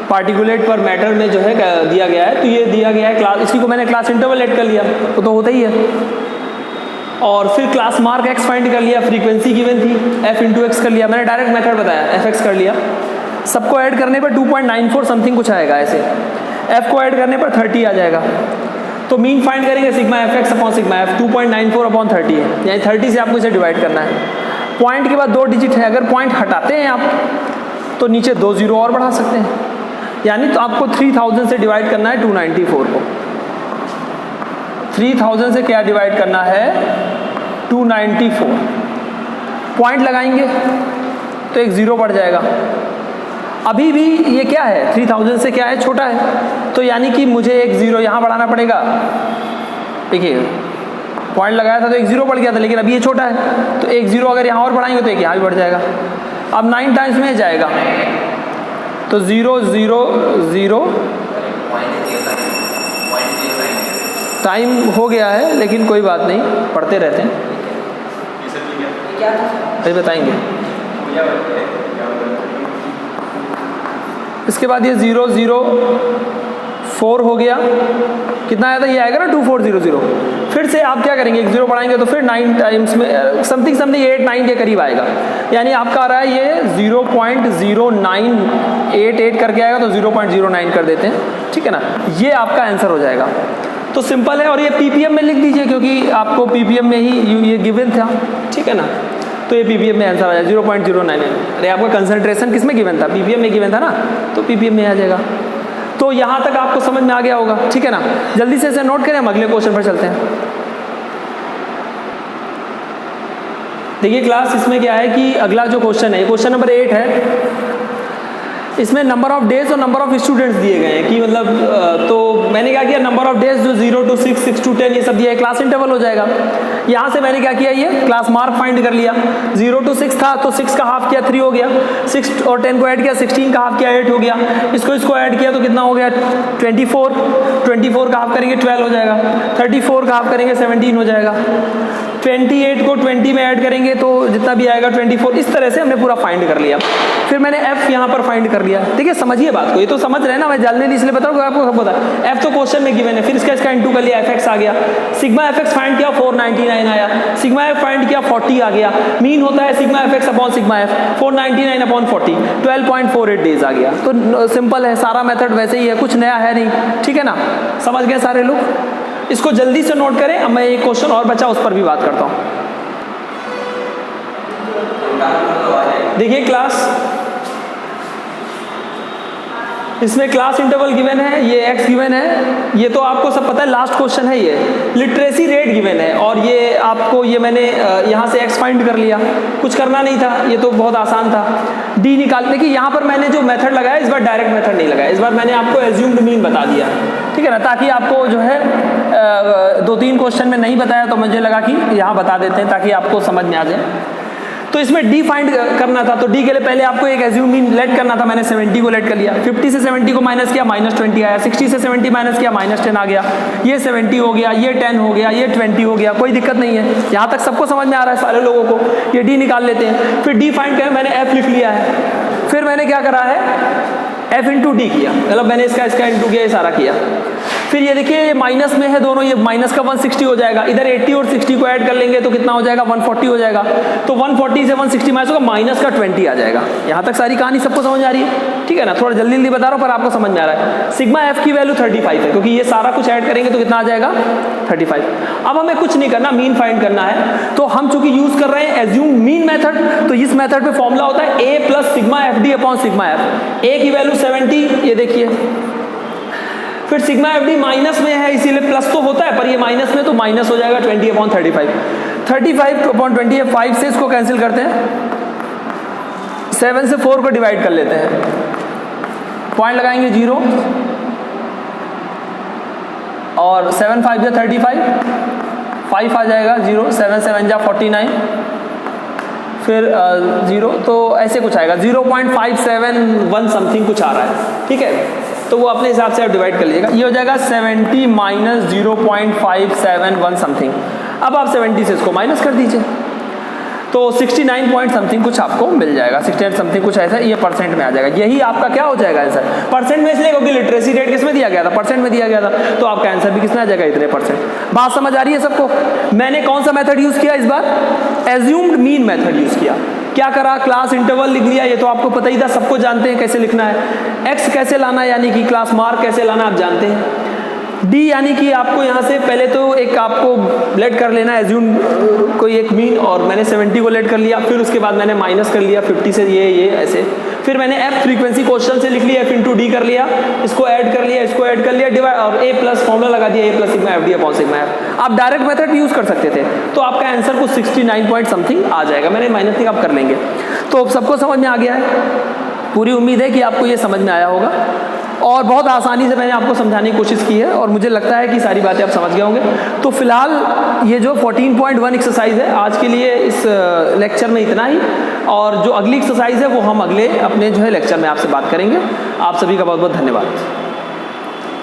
पार्टिकुलेट पर मैटर में जो है दिया गया है। तो ये दिया गया है क्लास, इसी को मैंने क्लास इंटरवल ऐड कर लिया, तो होता ही है। और फिर क्लास मार्क x फाइंड कर लिया, फ्रीक्वेंसी गिवन थी, f × x कर लिया, मैंने डायरेक्ट मेथड बताया, fx कर लिया। सबको ऐड करने पर 2.94 समथिंग कुछ आएगा ऐसे, f को ऐड करने पर 30 आ जाएगा। तो मीन फाइंड करेंगे sigma fx upon sigma f, 2.94 upon 30 है, यानी 30 से आपको इसे डिवाइड करना है। पॉइंट के बाद 2 डिजिट है, अगर पॉइंट हटाते हैं आप तो नीचे 2 जीरो और बढ़ा सकते हैं, यानी तो आपको 3000 से डिवाइड करना है 294 को। 3000 से क्या डिवाइड करना है 294, पॉइंट लगाएंगे तो एक ज़ीरो बढ़ जाएगा। अभी भी ये क्या है, 3000 से क्या है, छोटा है, तो यानी कि मुझे एक ज़ीरो यहाँ बढ़ाना पड़ेगा। देखिए पॉइंट लगाया था तो एक ज़ीरो बढ़ गया था, लेकिन अभी ये छोटा है, तो एक ज़ीरो अगर यहाँ और बढ़ाएंगे तो एक यहाँ भी बढ़ जाएगा। अब 9 टाइम्स में जाएगा तो 0 0 0 टाइम हो गया है, लेकिन कोई बात नहीं, पढ़ते रहते हैं, अभी बताएंगे। इसके बाद ये 0 0 4 हो गया, कितना आया था, ये आएगा ना 2400। फिर से आप क्या करेंगे, एक 0 बढ़ाएंगे तो फिर 9 टाइम्स में समथिंग 8-9 के करीब आएगा, यानी आपका आ रहा है ये 0.0988 करके आएगा, तो 0.09 कर देते हैं, ठीक है ना, ये आपका आंसर हो जाएगा। तो सिंपल है, और ये पीपीएम में लिख दीजिए क्योंकि आपको पीपीएम में ही ये गिवन था, ठीक है ना, तो ये पीपीएम में आंसर आ जाएगा 0.09। अरे आपका कंसंट्रेशन किस में गिवन था, पीपीएम में गिवन था ना, तो पीपीएम में आ जाएगा। तो यहाँ तक आपको समझ में आ गया होगा, ठीक है ना, जल्दी से इसे नोट करें, हम अगले क्वेश्चन पर चलते हैं। देखिए क्लास, इसमें क्या है कि अगला जो क्वेश्चन है, क्वेश्चन नंबर 8 है, इसमें नंबर ऑफ डेज और नंबर ऑफ स्टूडेंट्स दिए गए हैं कि मतलब तो मैंने क्या किया, नंबर ऑफ डेज जो 0 to 6, 6 to 10 ये सब दिया है, क्लास इंटरवल हो जाएगा। यहाँ से मैंने क्या किया, ये क्लास मार्क फाइंड कर लिया, 0 to 6 था तो 6 का हाफ किया 3 हो गया, 6 और 10 को ऐड किया, 16 का हाफ किया 8 हो गया, इसको ऐड किया तो कितना हो गया 24 का हाफ करेंगे 12 हो जाएगा, 34 का हाफ करेंगे 17 हो जाएगा, 28 को 20 में ऐड करेंगे तो जितना भी आएगा 24। इस तरह से हमने पूरा फाइंड कर लिया। फिर मैंने f यहाँ पर फाइंड कर लिया। देखिए समझिए बात को, ये तो समझ रहे हैं ना, मैं जल्दी इसलिए बता रहा हूँ आपको सब पता है। f तो क्वेश्चन में गिवन है, फिर इसका इंटू कर लिया, fx आ गया, सिग्मा fx फाइंड किया 499 आया, सिग्मा f फाइंड किया 40 आ गया, मीन होता है sigma fx upon sigma f, 499 upon 40 12.48 days आ गया। तो सिंपल है, सारा मेथड वैसे ही है, कुछ नया है नहीं, ठीक है ना, समझ गए सारे लोग। इसको जल्दी से नोट करें, अब मैं एक क्वेश्चन और बचा उस पर भी बात करता हूं। देखिए क्लास, इसमें क्लास इंटरवल गिवन है, ये x गिवन है, ये तो आपको सब पता है, लास्ट क्वेश्चन है ये। लिटरेसी रेट गिवन है और ये आपको, ये मैंने यहाँ से x फाइंड कर लिया, कुछ करना नहीं था, ये तो बहुत आसान था। d निकालने की, यहाँ पर मैंने जो मेथड लगाया इस बार डायरेक्ट मेथड नहीं लगाया, इस बार मैंने आपको एज्यूम्ड मीन बता दिया, ठीक है ना, ताकि आपको जो है 2-3 क्वेश्चन में नहीं बताया तो मुझे लगा कि यहाँ बता देते हैं ताकि आपको समझ में आ जाए। तो इसमें d फाइंड करना था, तो d के लिए पहले आपको एक एज्यूम मीन लेट करना था, मैंने 70 को लेट कर लिया, 50 से 70 को माइनस किया -20 आया, 60 से 70 माइनस किया -10 आ गया, ये 70 हो गया, ये 10 हो गया, ये 20 हो गया, कोई दिक्कत नहीं है, यहाँ तक सबको समझ में आ रहा है सारे लोगों को। ये d निकाल लेते हैं, फिर d फाइंड करें, मैंने f लिख लिया है, फिर मैंने क्या करा है f इंटू डी किया, मतलब मैंने इसका इंटू किया, ये सारा किया। फिर ये देखिए ये माइनस में है दोनों, ये माइनस का 160 हो जाएगा, इधर 80 और 60 को ऐड कर लेंगे तो कितना हो जाएगा 140 हो जाएगा, तो 140 से 160 माइनस होगा, माइनस का 20 आ जाएगा। यहाँ तक सारी कहानी सबको समझ आ रही है, ठीक है ना, थोड़ा जल्दी बता रहा हूँ पर आपको समझ में आ रहा है। सिग्मा एफ की वैल्यू 35 है, क्योंकि ये सारा कुछ ऐड करेंगे तो कितना आ जाएगा 35। अब हमें कुछ नहीं करना, मीन फाइंड करना है, तो हम चूंकि यूज कर रहे हैं एज्यूम मीन मेथड, तो इस मेथड पे फॉर्मूला होता है a plus sigma F D upon sigma F. a की वैल्यू 70, ये देखिए, फिर सिग्मा एफ डी माइनस में है इसीलिए प्लस तो होता है पर ये माइनस में, तो माइनस हो जाएगा 20 अपॉन 35, 35 अपॉन 20 है, 5 से इसको कैंसिल करते हैं, 7 से 4 को डिवाइड कर लेते हैं, पॉइंट लगाएंगे 0 और 7 5 जा 35, 5 आ जाएगा 0, 7 7 जा 49, फिर 0, तो ऐसे कुछ आएगा 0.571 समथिंग कुछ आ रहा है, ठीक है, तो वो अपने हिसाब से आप डिवाइड कर लीजिएगा। ये हो जाएगा 70 माइनस 0.571 समथिंग। अब आप 70 से इसको माइनस कर दीजिए तो 69 पॉइंट समथिंग कुछ आपको मिल जाएगा, 68 समथिंग कुछ ऐसा, ये परसेंट में आ जाएगा। यही आपका क्या हो जाएगा आंसर, परसेंट में, इसलिए क्योंकि लिटरेसी रेट किस में दिया गया था, परसेंट में दिया गया था, तो आपका आंसर भी किसमें आ जाएगा, इतने परसेंट। बात समझ आ रही है सबको। मैंने कौन सा मेथड यूज किया इस बार, एज्यूम्ड मीन मेथड यूज किया। क्या करा, क्लास इंटरवल लिख लिया, ये तो आपको पता ही था, सबको जानते हैं कैसे लिखना है। एक्स कैसे लाना है, यानी कि क्लास मार्क कैसे लाना आप जानते हैं। डी यानी कि आपको यहाँ से पहले तो एक आपको लेट कर लेना एज्यूम कोई एक मीन, और मैंने 70 को लेट कर लिया, फिर उसके बाद मैंने माइनस कर लिया 50 से ये ऐसे, फिर मैंने एफ फ्रीक्वेंसी क्वेश्चन से लिख लिया, एफ इंटू डी कर लिया, इसको ऐड कर लिया, इसको ऐड कर लिया, डिवाइड, और ए प्लस फॉर्मूला लगा दिया, A plus sigma F D upon sigma F. आप डायरेक्ट मेथड भी यूज कर सकते थे, तो आपका आंसर कुछ 69 पॉइंट समथिंग आ जाएगा। मैंने माइनस नहीं, आप कर लेंगे। तो सबको समझ में आ गया है, पूरी उम्मीद है कि आपको ये समझ में आया होगा, और बहुत आसानी से मैंने आपको समझाने की कोशिश की है, और मुझे लगता है कि सारी बातें आप समझ गए होंगे। तो फिलहाल ये जो 14.1 एक्सरसाइज है आज के लिए इस लेक्चर में इतना ही, और जो अगली एक्सरसाइज है वो हम अगले अपने जो है लेक्चर में आपसे बात करेंगे। आप सभी का बहुत बहुत धन्यवाद।